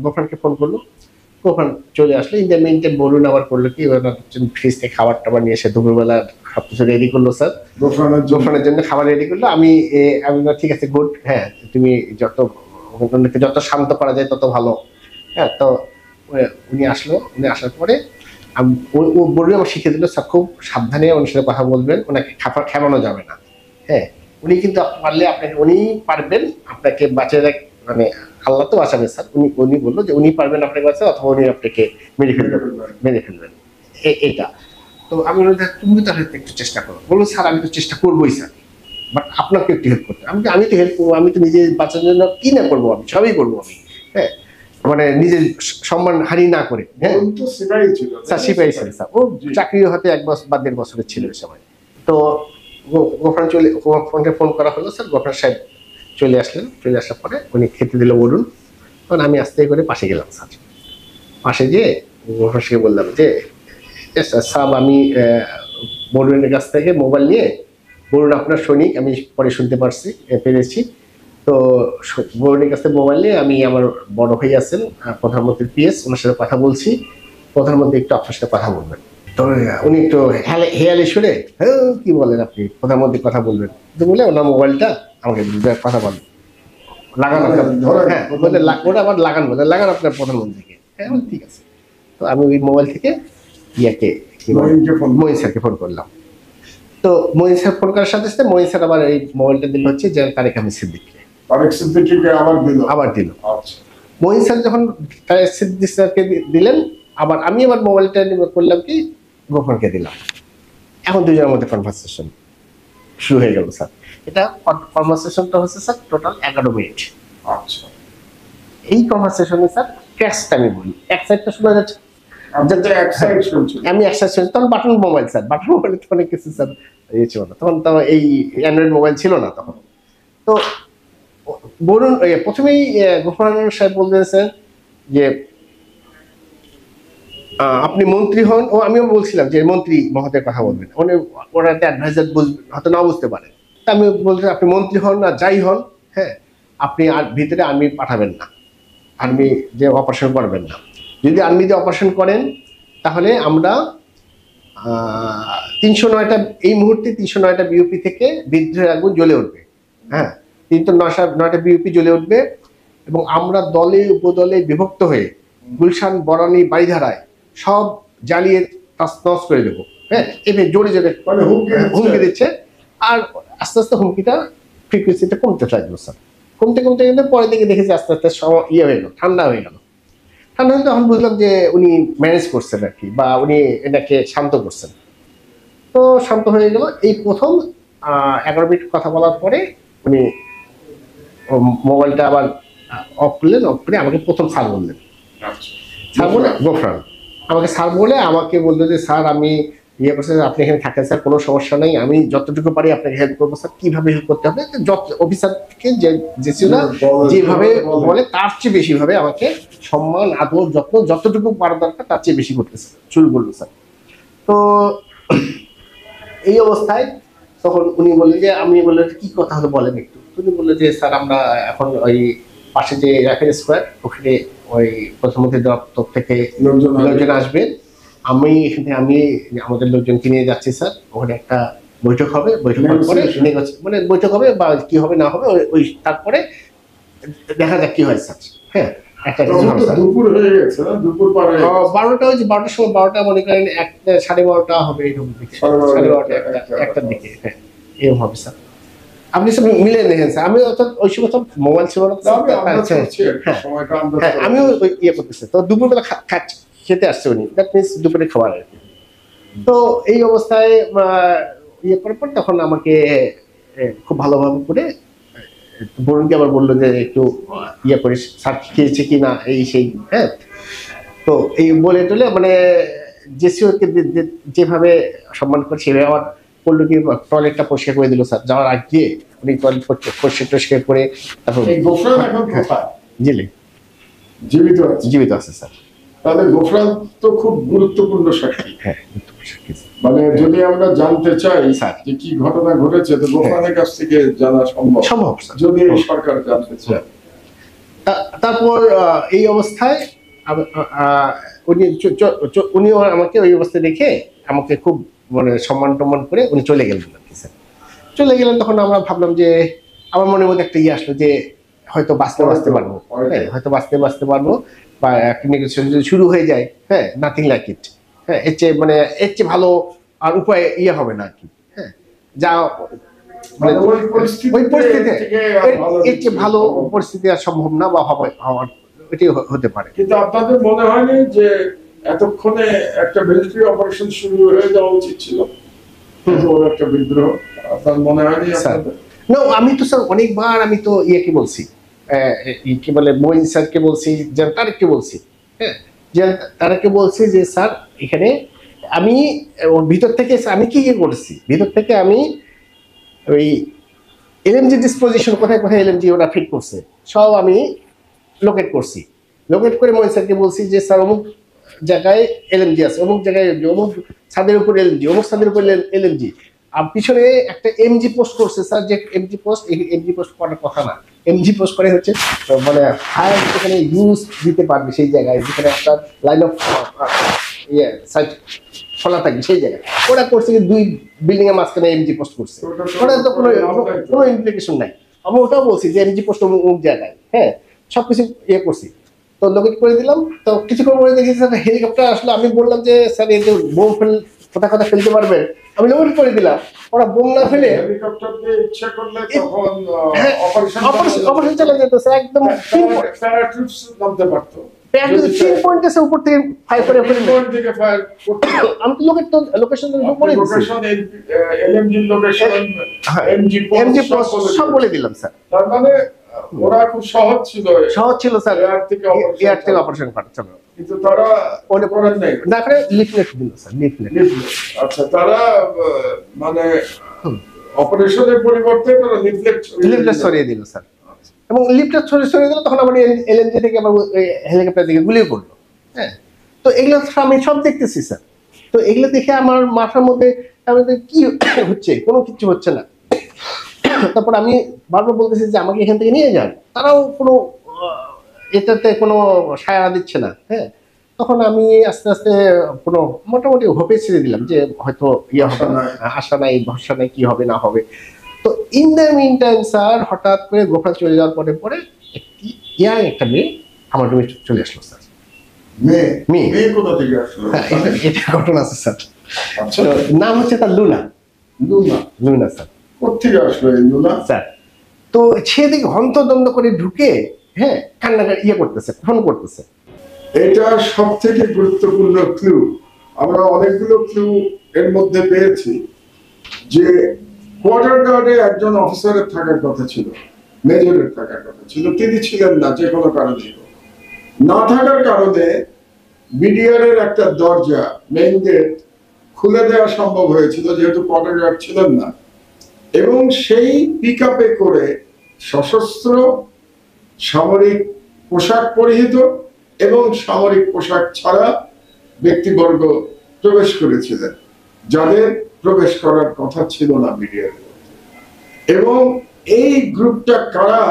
গোফানকে ফোন করলো, গোফান চলে আসলো। In the mean time Barun আবার করলো কি, ফ্রিজ থেকে খাবার টাবার নিয়ে এসে দুপুরবেলা সব কিছু রেডি করলো স্যার, গোফানের জন্য খাবার রেডি করলো। আমি ঠিক আছে, গুড, হ্যাঁ, তুমি যত শান্ত করা যায় তত ভালো। হ্যাঁ, তো উনি আসলো, উনি আসার পরে ও বললো, আমার শিখিয়ে দিল স্যার খুব সাবধানে ওনার সাথে কথা বলবেন, ওনাকে খেপানো যাবে না। হ্যাঁ, উনি কিন্তু পারলে আপনাকে, উনি পারবেন আপনাকে বাঁচিয়ে মানে আল্লাহ তো বাঁচাবে স্যার। উনি উনি বললো যে উনি পারবেন আপনাকে বাঁচাতে, অথবা উনি আপনাকে মেরে ফেলবেন এটা। তো আমি বললাম তুমি তাহলে একটু চেষ্টা করো। বললো স্যার আমি তো চেষ্টা করবোই স্যার, বাট আপনাকে একটু হেল্প করতে। আমি তো হেল্প করবো, আমি তো নিজে বাঁচার জন্য কি না করবো, আমি সবই করবো আমি, হ্যাঁ, মানে নিজের সম্মান হানি না করে। হ্যাঁ স্যার সিপাহি ছিল স্যার, ও চাকরি হয়তো 1 বছর বা 1.5 বছরের ছিল ওই সময়। তো গোফরানকে ফোন করা হলো স্যার, গোফরান সাহেব চলে আসলেন। চলে আসার পরে উনি খেতে দিল বলুন, তখন আমি আস্তে করে পাশে গেলাম স্যার। পাশে গিয়ে গোফরান সাহেবকে বললাম যে স্যার আমি বরুণের কাছ থেকে মোবাইল নিয়ে, বরুণ আপনার সৈনিক আমি পরে শুনতে পেরেছি, তো বরুণের কাছ থেকে মোবাইল নিয়ে আমি আমার বড় ভাই আছেন প্রধানমন্ত্রীর পিএস, ওনার সাথে কথা বলছি, প্রধানমন্ত্রী একটু আপনার সাথে কথা বলবেন। তো উনি একটু হেয়ালি শুনে, হ্যাঁ কি বলেন আপনি, প্রধানমন্ত্রীর কথা বলবেন, তো বলে ওনার মোবাইলটা আমাকে কথা বলেন, লাগান আপনার, হ্যাঁ বলে ওটা আবার লাগান, বলে লাগান আপনার প্রধানমন্ত্রীকে। হ্যাঁ ঠিক আছে। তো আমি ওই মোবাইল থেকে ইয়াকে মহিন স্যারকে ফোন করলাম। তো মহিন স্যার ফোন করার সাথে সাথে মহিন স্যার আবার এই মোবাইলটা দিল হচ্ছে যে তারেক আহমেদ সিদ্দিককে, আবার দিল। মহিন স্যার যখন তারেক সিদ্দিক স্যারকে দিলেন, আবার আমি আবার মোবাইলটা করলাম কি গোফরানকে দিলাম। এখন দুজনের মধ্যে কনভারসেশন শুরু হয়ে গেল স্যার। এটা কনভারসেশনটা হচ্ছে স্যার টোটাল 11 মিনিট। এই কনভারসেশনে স্যার ক্যাশটা আমি বলি, এক সাইডটা শোনা যাচ্ছে, আমি এক সাইড শুনছি। তখন বাটন মোবাইল স্যার, বাটন মোবাইলে তো অনেক কিছু স্যার ইয়ে ছিল না তখন, তো এই অ্যান্ড্রয়েড মোবাইল ছিল না তখন। তো বলুন প্রথমেই গোফরান সাহেব বলতেছেন যে আপনি মন্ত্রী হন, ও আমিও বলছিলাম যে মন্ত্রী মহোদয়ের কথা বলবেন, ওরা অ্যাডভাইজার হয়তো না বুঝতে পারে। তা আমি বলছিলাম আপনি মন্ত্রী হন না যাই হন, হ্যাঁ আপনি আর ভিতরে আর্মি পাঠাবেন না, আর্মি যে অপারেশন করবেন না। যদি আর্মি দিয়ে অপারেশন করেন তাহলে আমরা 309টা এই মুহূর্তে 309টা বিউপি থেকে বিদ্রোহের আগুন জ্বলে উঠবে। হ্যাঁ 309টা বিউপি জ্বলে উঠবে, এবং আমরা দলে উপদলে বিভক্ত হয়ে গুলশান, বরানী, বাড়িধারায় সব জ্বালিয়ে তছনছ করে দেবো। হ্যাঁ এভাবে জোরে জোরে হুমকি দিচ্ছে। আর আস্তে আস্তে হুমকিটা ফ্রিকুয়েন্সিটা কমতে থাকলো স্যার, কমতে কমতে কিন্তু পরে দিকে দেখেছি আস্তে আস্তে ইয়ে হয়ে গেল, ঠান্ডা হয়ে গেল। ঠান্ডা হয়ে তখন বুঝলাম যে উনি ম্যানেজ করছেন আর কি, বা উনি এটাকে শান্ত করছেন। তো শান্ত হয়ে গেল। এই প্রথম 11 মিনিট কথা বলার পরে উনি মোবাইলটা আবার অফ করলেন, অফ করে আমাকে প্রথম স্যার বললেন। স্যার বলে গোফরান আমাকে স্যার বলে আমাকে বললো যে স্যার আমি ইয়ে করছি, আপনি এখানে থাকেন স্যার, কোনো সমস্যা নেই, আমি যতটুকু পারি আপনাকে হেল্প করবো স্যার। কিভাবে হেল্প করতে হবে, যত অফিসারকে যে ছিল যেভাবে বলে তার চেয়ে বেশি ভাবে আমাকে সম্মান, আদর, যত্ন যতটুকু পারা দরকার তার চেয়ে বেশি করতেছে শুরু করলো স্যার। তো এই অবস্থায় তখন উনি বললেন যে, আমি বললেন কি কথা হলো বলেন একটু। উনি বললেন যে স্যার আমরা এখন ওই পাশে যে রাফেল স্কোয়ার, ওখানে ওই প্রধানমন্ত্রী দপ্তর থেকে লোকজন আসবে, আমি এখানে আমাদের লোকজনকে নিয়ে যাচ্ছি স্যার, ওখানে একটা বৈঠক হবে, বৈঠক পরে মানে বৈঠক হবে বা কি হবে না হবে ওই তারপরে দেখা যাক কি হয় স্যার। হ্যাঁ একটা দুপুর হয়ে গেছে, দুপুর পরে 12টা হয়েছে, 12টার সময়, 12টা মনে করেন 12:30 হবে এরকম দিকে, 12:30 1টার দিকে। হ্যাঁ এরকম হবে স্যার, আপনি সব মিলে দেখেন স্যার। আমি অর্থাৎ ওই সময় তো মোবাইল ছিল না, আমিও ইয়ে করতেছি। তো দুপুরবেলা খেতে আসছে উনি, দ্যাট মিনস দুপুরে খাবার আর কি। তো এই অবস্থায় ইয়ে করার পর তখন আমাকে খুব ভালোভাবে করে বরুণকে আবার বললো যে একটু ইয়ে করিস, স্যার খেয়েছে কি না এই সেই। হ্যাঁ তো এই বলে টলে মানে জেসিওকে যেভাবে সম্মান করে সেভাবে আবার বললো কি টয়লেটটা পরিষ্কার করে দিল স্যার। যাওয়ার আগে উনি টয়লেট পরিষ্কার করে তারপর জীবিত আছে স্যার। তাহলে গোফরান তো খুব গুরুত্বপূর্ণ সাক্ষী। হ্যাঁ মানে যদি আমরা জানতে চাই যে কি ঘটনা ঘটেছে, তো গোফরানের কাছ থেকে জানা সম্ভব যদি সরকার জানতে চায়। তারপর এই অবস্থায় উনিও আমাকে ওই অবস্থায় দেখে আমাকে খুব মানে সম্মান টম্মান করে উনি চলে গেলেন আর কি স্যার। চলে গেলেন তখন আমরা ভাবলাম যে আমার মনের মধ্যে একটা ইয়ে আসলো যে হয়তো বাঁচতে পারবো, হ্যাঁ হয়তো বাঁচতে পারবো, বা একটা নেগোসিয়েশন যদি শুরু হয়ে যায়, হ্যাঁ নাথিং লাইক ইট। হ্যাঁ এর চেয়ে ভালো আর উপায় ইয়ে হবে না আর কি। হ্যাঁ যা মানে ওই পরিস্থিতি এর চেয়ে ভালো পরিস্থিতি আর সম্ভব না বা হওয়ার এটাই হতে পারে। কিন্তু আপনাদের মনে হয়নি যে এতক্ষণে একটা মিলিটারি অপারেশন শুরু হয়ে যাওয়া উচিত ছিল? একটা বিদ্রোহ আপনার মনে হয়নি আপনাদের? না, আমি তো স্যার অনেকবার আমি তো ইয়েকে বলছি, কি বলে মোইন স্যারকে বলছি, তারেককে বলছি, হ্যাঁ তারেককে বলছি যে স্যার এখানে আমি ওর ভিতর থেকে আমি কি করেছি, ভিতর থেকে আমি ওই এলএমজি ডিসপোজিশন কোথায় কোথায় এলএমজি ওরা ফিট করছে সব আমি লোকেট করছি। লোকেট করে মোইন স্যারকে বলছি যে স্যার অমুক জায়গায় এলএমজি আছে, অমুক জায়গায় অমুক ছাদের উপর এলএমজি, অমুক ছাদের উপর এলএমজি। আর পিছনে একটা এমজি পোস্ট করছে স্যার, যে এমজি পোস্ট, এই এমজি পোস্ট করার কথা না। এমজি পোস্ট করে হচ্ছে মানে ফায়ার যেখানে ইউজ দিতে পারবে সেই জায়গায়, যেখানে আপনার লাইন অফ সাইট খোলা থাকবে সেই জায়গায় ওরা করছে কি 2 বিল্ডিং এর মাঝখানে এমজি পোস্ট করছে। ওটা তো কোনো ইমপ্লিকেশন নাই। আমি ওটাও বলছি যে এমজি পোস্ট অমুক জায়গায়, হ্যাঁ সবকিছু ইয়ে করছি। তো লোকেট করে দিলাম। তো কিছুক্ষণ পরে দেখি স্যার হেলিকপ্টার আসলে। আমি বললাম যে স্যার এই যে বোম কোথা কোথা ফেলতে পারবেন, আমি লোকেট করে দিলাম। ওরা বোম না ফেলে হেলিকপ্টার দিয়ে ইচ্ছা করলে তখন অপারেশন চালা যেত স্যার, একদম প্যারাট্রুপস নামতে পারতো। তিন পয়েন্টে উপর থেকে ফায়ার করে আমি তো লোকেট তো লোকেশন বলে দিচ্ছি, এলএমজি লোকেশন এমজি পোস্ট সব বলে দিলাম স্যার। তার মানে ওরা খুব সহজ ছিল স্যার এয়ার থেকে অপারেশন করার জন্য। কিন্তু তারা ওটা করেন নাই, না করে লিফলেট দিল স্যার, লিফলেট। আচ্ছা, তারা মানে অপারেশনের পরিবর্তে তারা লিফলেট সরিয়ে দিল স্যার। এবং লিফলেট সরিয়ে দিল, তখন আবার এলএমজি থেকে আবার হেলিকপ্টার দিকে গুলিও করলো। হ্যাঁ, তো এগুলো আমি সব দেখতেছি স্যার। তো এগুলো দেখে আমার মাথার মধ্যে কি হচ্ছে, কোনো কিছু হচ্ছে না। তারপর আমি বারবার বলতেছি যে আমাকে এখান থেকে নিয়ে যান, তারাও কোনো এটাতে কোনো সাড়া দিচ্ছে না। হ্যাঁ, তখন আমি আস্তে আস্তে কোনো মোটামুটি হোপে ছেড়ে দিলাম যে হয়তো ইয়ে হবে না, আশা নাই ভরসা নাই, কি হবে না হবে। তো in the mean time sir হঠাৎ করে গোপাল চলে যাওয়ার পরে একটি একটা মেয়ে আমার রুমে চলে আসলো স্যার। মেয়ে কোথা থেকে আসলো? এটা ঘটনা আছে স্যার। নাম হচ্ছে তার লুনা স্যার। কোথেকে আসলো এই লুনা স্যার? তো সেদিকে হন্তদন্ত করে ঢুকে, হ্যাঁ কান্নাকাটি ইয়ে করতেছে, ফোন করতেছে। এটা সব থেকে গুরুত্বপূর্ণ ক্লু। আমরা অনেকগুলো ক্লু এর মধ্যে পেয়েছি যে কোয়ার্টার গার্ডে একজন অফিসারের থাকার কথা ছিল, মেজরের থাকার কথা ছিল, তিনি ছিলেন না যে কোনো কারণে। না থাকার কারণে বিডিআর এর একটা দরজা, মেইন গেট খুলে দেওয়া সম্ভব হয়েছিল যেহেতু কোয়ার্টার গার্ড ছিলেন না। এবং সেই পিকআপে করে সশস্ত্র সামরিক পোশাক পরিহিত এবং সামরিক পোশাক ছাড়া ব্যক্তিবর্গ প্রবেশ করেছিলেন, যাদের প্রবেশ করার কথা ছিল না বিডিআর। এবং এই গ্রুপটা কারা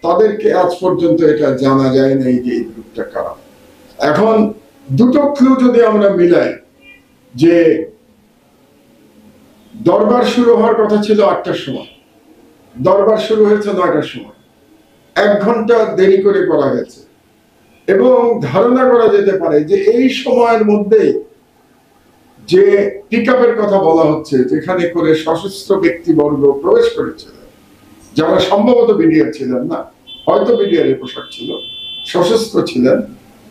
তাদেরকে আজ পর্যন্ত এটা জানা যায় না যে এই গ্রুপটা কারা। এখন দুটো ক্লু যদি আমরা মিলাই, যে দরবার শুরু হওয়ার কথা ছিল 8টার সময়, দরবার শুরু হয়েছে 9টার সময়, 1 ঘন্টা দেরি করে করা হয়েছে। এবং ধারণা করা যেতে পারে যে এই সময়ের মধ্যে যে পিকআপের কথা বলা হচ্ছে, যেখানে করে সশস্ত্র ব্যক্তিবর্গ প্রবেশ করেছিলেন, যারা সম্ভবত বিডিআর ছিলেন না, হয়তো বিডিআর এর পোশাক ছিল, সশস্ত্র ছিলেন,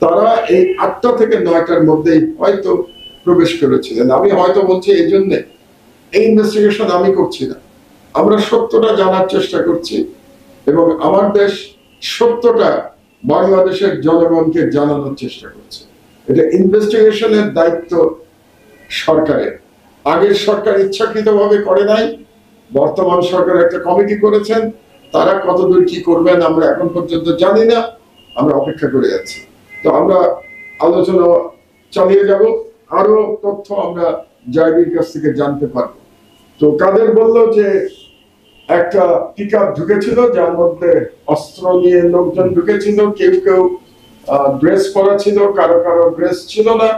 তারা এই 8টা থেকে 9টার মধ্যেই হয়তো প্রবেশ করেছিলেন। আমি হয়তো বলছি এই জন্য এই ইনভেস্টিগেশন আমি করছি না, আমরা সত্যটা জানার চেষ্টা করছি এবং আমার দেশ সত্যটা বাংলাদেশের জনগণকে জানানোর চেষ্টা করছে। এটা ইনভেস্টিগেশনের দায়িত্ব সরকারের। আগের সরকার ইচ্ছাকৃতভাবে করে নাই, বর্তমান সরকার একটা কমিটি করেছেন, তারা কতদূর কি করবেন আমরা এখন পর্যন্ত জানি না, আমরা অপেক্ষা করে যাচ্ছি। তো আমরা আলোচনা চালিয়ে যাব, আরো তথ্য আমরা জায়গির কাছ থেকে জানতে পারবো। তো কাদের বললো যে একটা পিকআপ ঢুকেছিল যার মধ্যে অস্ত্র নিয়ে লোকজন ঢুকেছিল, কেউ কেউ ড্রেস পরা ছিল, কারো কারো ড্রেস ছিল না।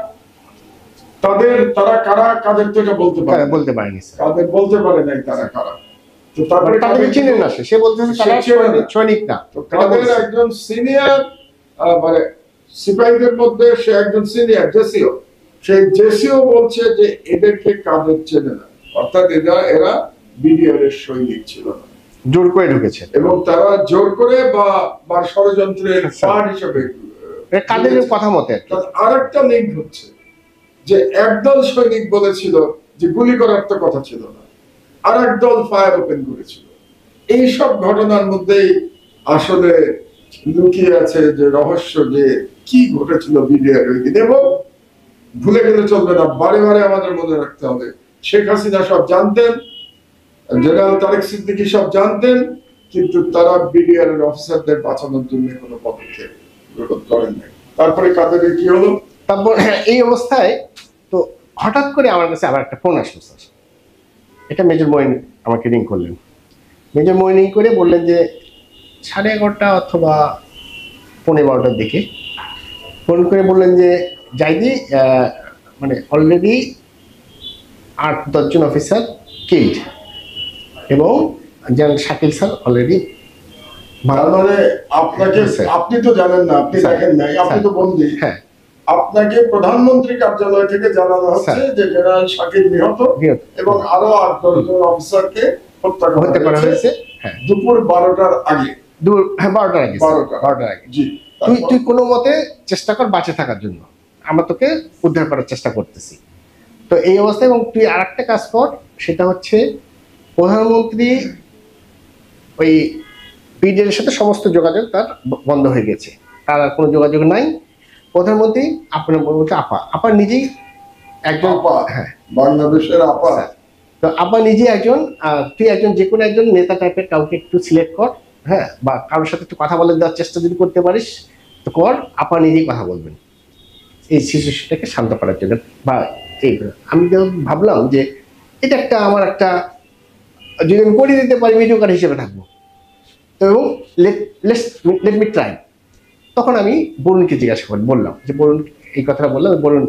তারা কারা, কাদের তো এটা বলতে পারেনি, কাদের বলতে পারে নাই তারা কারা। তো তারপরে তাদের চিনেন না, সে বলতেছে তারা সৈনিক না। তো কাদের একজন সিনিয়র, মানে সিপাহীদের মধ্যে সে একজন সিনিয়র জেসিও, সেই জেসিও বলছে যে এদেরকে কাদের চেনে না, অর্থাৎ এরা বিডিআর এর সৈনিক ছিল না, জোর করে ঢুকেছে এবং তারা জোর করে বা ষড়যন্ত্রের পার্ট হিসেবে কাদের কথা মতে। আর একটা লিঙ্ক হচ্ছে যে একদল সৈনিক বলেছিল যে গুলি করার তো কথা ছিল না, আর একদল ফায়ার ওপেন করেছিল। এই সব ঘটনার মধ্যেই আসলে লুকিয়ে আছে যে রহস্য, যে কি ঘটেছিল বিডিআর ওই দিন। এবং ভুলে গেলে চলবে না, বারে বারে আমাদের মনে রাখতে হবে, শেখ হাসিনা সব জানতেন, জেনারেল তারেক সিদ্দিকী সব জানতেন, কিন্তু তারা বিডিআর এর অফিসারদের বাঁচানোর জন্য কোনো পদক্ষেপ গ্রহণ করেন নাই। তারপরে কাদের কি হলো? তারপর এই অবস্থায় তো হঠাৎ করে আমার কাছে আবার একটা ফোন আসলো স্যার। এটা মেজর মইন আমাকে রিং করলেন। মেজর মইন করে বললেন যে 11:30 অথবা 11:15টার দিকে ফোন করে বললেন যে জাইদি, মানে অলরেডি 8-10 জন অফিসার কিল্ড, এবং জেনারেল শাকিল স্যার অলরেডি। মানে আপনাকে, আপনি তো জানেন না, আপনি দেখেন নাই, আপনি তো বন্দী। হ্যাঁ, আপনাকে প্রধানমন্ত্রী কার্যালয় থেকে জানানো হচ্ছে যে জেনারেল শাকিল নিহত এবং আরো 8-10 জন অফিসারকে হত্যা করা হয়েছে দুপুর 12টার আগে। 12টার আগে। 12টার আগে। জি, তুই কোনো মতে চেষ্টা কর বাঁচে থাকার জন্য, আমরা তোকে উদ্ধার করার চেষ্টা করতেছি। তো এই অবস্থায়, এবং তুই আর একটা কাজ কর, সেটা হচ্ছে প্রধানমন্ত্রী ওই বিডিআর সাথে সমস্ত যোগাযোগ তার বন্ধ হয়ে গেছে, তার আর কোনো যোগাযোগ নাই। প্রধানমন্ত্রী আপনার বলতে আপা নিজেই একজন, হ্যাঁ, বাংলাদেশের আপা। তো আপা নিজে একজন, তুই একজন যে কোনো একজন নেতা টাইপের কাউকে একটু সিলেক্ট কর, হ্যাঁ, বা কারোর সাথে একটু কথা বলে দেওয়ার চেষ্টা যদি করতে পারিস তো কর, আপা নিজেই কথা বলবেন এই সিচুয়েশনটাকে শান্ত করার জন্য। বা এইগুলো আমি ভাবলাম যে এটা একটা আমার একটা, যদি আমি করে দিতে পারি মিডিওকার হিসেবে থাকবো, তো লেট মি ট্রাই। তখন আমি বরুণকে জিজ্ঞাসা বললাম যে বরুণ, এই কথাটা বললাম, বরুণ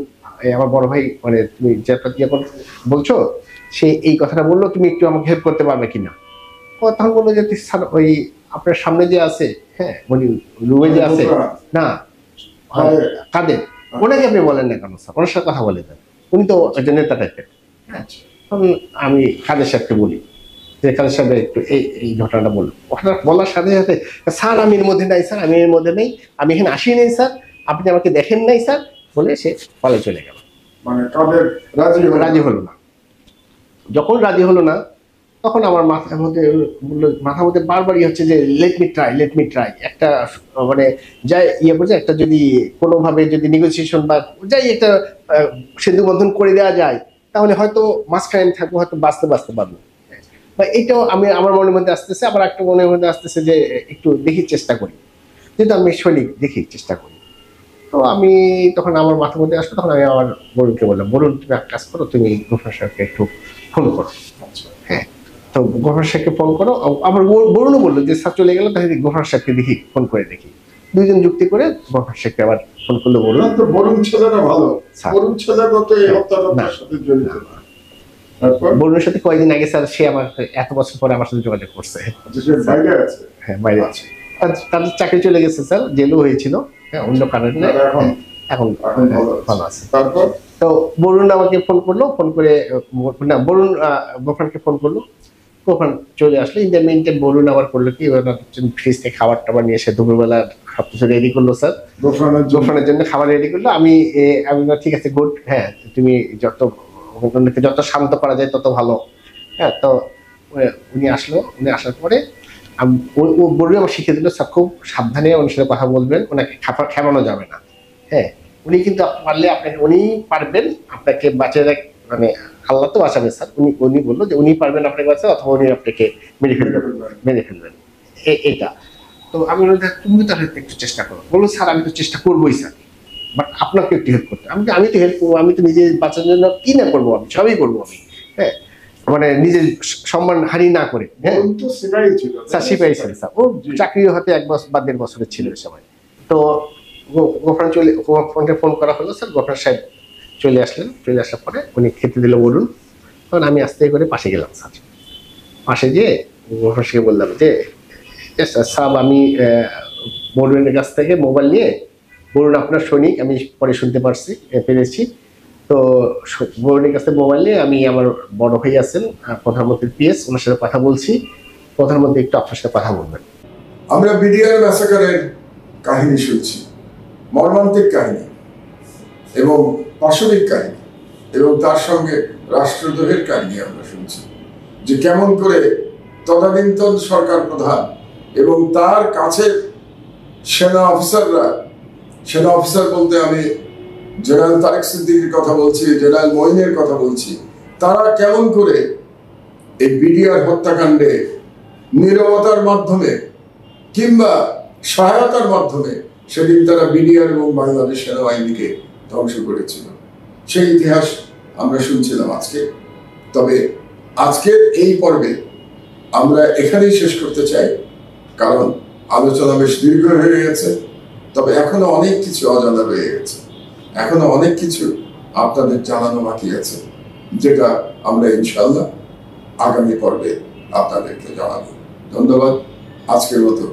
আমার বড় ভাই, মানে তুমি যেটা বলছো সে এই কথাটা বললো, তুমি একটু আমাকে হেল্প করতে পারবে কিনা? ও তখন বললো যে ওই আপনার সামনে যে আছে, হ্যাঁ, রুমে যে আছে না, কাদের, ওনাকে আপনি বলেন না কেন স্যার, ওনার সাথে কথা বলে দেন, উনি তো একজন নেতা টাইপের। তখন আমি কাদের সাহেবকে বলি যে কাদের সাহেব একটু এই ঘটনাটা বললো। বলার সাথে সাথে, স্যার আমি এর মধ্যে নাই, স্যার আমি এর মধ্যে নেই, আমি এখানে আসি নাই স্যার, আপনি আমাকে দেখেন নাই স্যার, বলে সে পালে চলে গেল। মানে কাদের রাজি হলো না। যখন রাজি হলো না, তখন আমার মাথার মধ্যে বারবারই হচ্ছে যে লেট মি ট্রাই একটা, মানে যাই ইয়ে বলছে, একটা যদি কোনোভাবে যদি নেগোসিয়েশন বা যাই একটা সেতু বন্ধন করে দেওয়া যায়, তাহলে হয়তো মাঝখানে থাকবো, হয়তো বাঁচতে পারবো। বা এইটাও আমি আমার মনের মধ্যে আসতেছে, আবার একটা মনের মধ্যে আসতেছে যে একটু দেখি চেষ্টা করি, যেহেতু আমি সৈনিক, দেখি চেষ্টা করি। তো আমি তখন আমার মাথার মধ্যে আসলো, তখন আমি আমার বরুণকে বললাম, বরুণ তুমি এক কাজ করো, তুমি গফর সাহেবকে একটু ফোন করো। হ্যাঁ, তো গফর সাহেবকে ফোন করো। আবার বরুণও বললো যে স্যার চলে গেল, তাহলে গফর সাহেবকে দেখি, ফোন করে দেখি। দুইজন যুক্তি করে গফর সাহেবকে আবার ফোন করলো বরুণ। তো বরুণ ছেলেটা ভালো, বরুণ ছেলেটা তো এই হত্যার সাথে জড়িত না। বরুণের সাথে কয়েকদিন আগে স্যার সে আমার এত বছর পরে আমার সাথে যোগাযোগ করছে। হ্যাঁ, বাইরে আছে, তাদের চাকরি চলে গেছে স্যার, জেলও হয়েছিল, হ্যাঁ, অন্য কারণে এখন ভালো আছে। তারপর তো বরুণ আমাকে ফোন করলো, ফোন করে না, বরুণ গোফানকে ফোন করলো, গোফান চলে আসলো। In the mean time Barun আবার করলো কি, ফ্রিজ থেকে খাবার টাবার নিয়ে এসে দুপুরবেলা সবকিছু রেডি করলো স্যার, গোফানের জন্য খাবার রেডি করলো। আমি ঠিক আছে, গুড, হ্যাঁ, তুমি যত শান্ত করা যায় তত ভালো। হ্যাঁ, তো উনি আসলো, উনি আসার পরে বলবে আমার শিখে দিল, স্যার খুব সাবধানে ওনার সাথে কথা বলবেন, ওনাকে খেপানো যাবে না। হ্যাঁ, উনি কিন্তু পারলে আপনাকে, উনি পারবেন আপনাকে বাঁচিয়ে মানে আল্লাহ তো বাঁচাবে স্যার। উনি বললো যে উনি পারবেন আপনাকে বাঁচাতে, অথবা উনি আপনাকে মেরে ফেলবেন এটা। তো আমি বললাম তুমি তাহলে একটু চেষ্টা করো। বললো স্যার আমি তো চেষ্টা করবোই স্যার, বাট আপনাকে একটু হেল্প করতে। আমি তো হেল্প করবো, আমি তো নিজে বাঁচার জন্য কি না করবো, আমি সবই করবো আমি। হ্যাঁ, মানে নিজের সম্মান হানি না করে। হ্যাঁ, স্যার সিপাহী ছিল স্যার, ও চাকরি হয়তো 1 বছর বা 1.5 বছরের ছিল ওই সময়। তো গোফানকে ফোন করা হলো স্যার, গোফান সাহেব চলে আসলেন। চলে আসার পরে উনি খেতে দিল বলুন। তখন আমি আস্তে করে পাশে গেলাম স্যার। পাশে গিয়ে গোফান সাহেবকে বললাম যে স্যার আমি বরুণের কাছ থেকে মোবাইল নিয়ে, বরুণ আপনার সৈনিক, আমি পরে শুনতে পেরেছি, তো তো বোর্ডের কাছে মোবাইল নিয়ে আমি আমার বড় ভাই আছেন প্রধানমন্ত্রীর পিএস, ওনার সাথে কথা বলছি। প্রধানমন্ত্রী একটু আপনার সাথে কথা বলবেন। আমরা বিডিআর ম্যাসাকারের কাহিনী শুনছি, মর্মান্তিক কাহিনী এবং পাশবিক কাহিনী, এবং তার সঙ্গে রাষ্ট্রদ্রোহের কাহিনী আমরা শুনছি, যে কেমন করে তদানীন্তন সরকার প্রধান এবং তার কাছে সেনা অফিসার বলতে আমি জেনারেল তারেক সিদ্দিকীর কথা বলছি, জেনারেল মঈনের কথা বলছি, তারা কেমন করে এই বিডিআর হত্যাকাণ্ডে নীরবতার মাধ্যমে কিংবা সহায়তার মাধ্যমে সেদিন তারা বিডিআর এবং বাংলাদেশ সেনাবাহিনীকে ধ্বংস করেছিল, সেই ইতিহাস আমরা শুনছিলাম আজকে। তবে আজকের এই পর্বে আমরা এখানেই শেষ করতে চাই, কারণ আলোচনা বেশ দীর্ঘ হয়ে গেছে। তবে এখনো অনেক কিছু অজানা রয়ে গেছে, এখনো অনেক কিছু আপনাদের জানানো বাকি আছে, যেটা আমরা ইনশাআল্লাহ আগামী পর্বে আপনাদেরকে জানাবো। ধন্যবাদ। আজকের মতো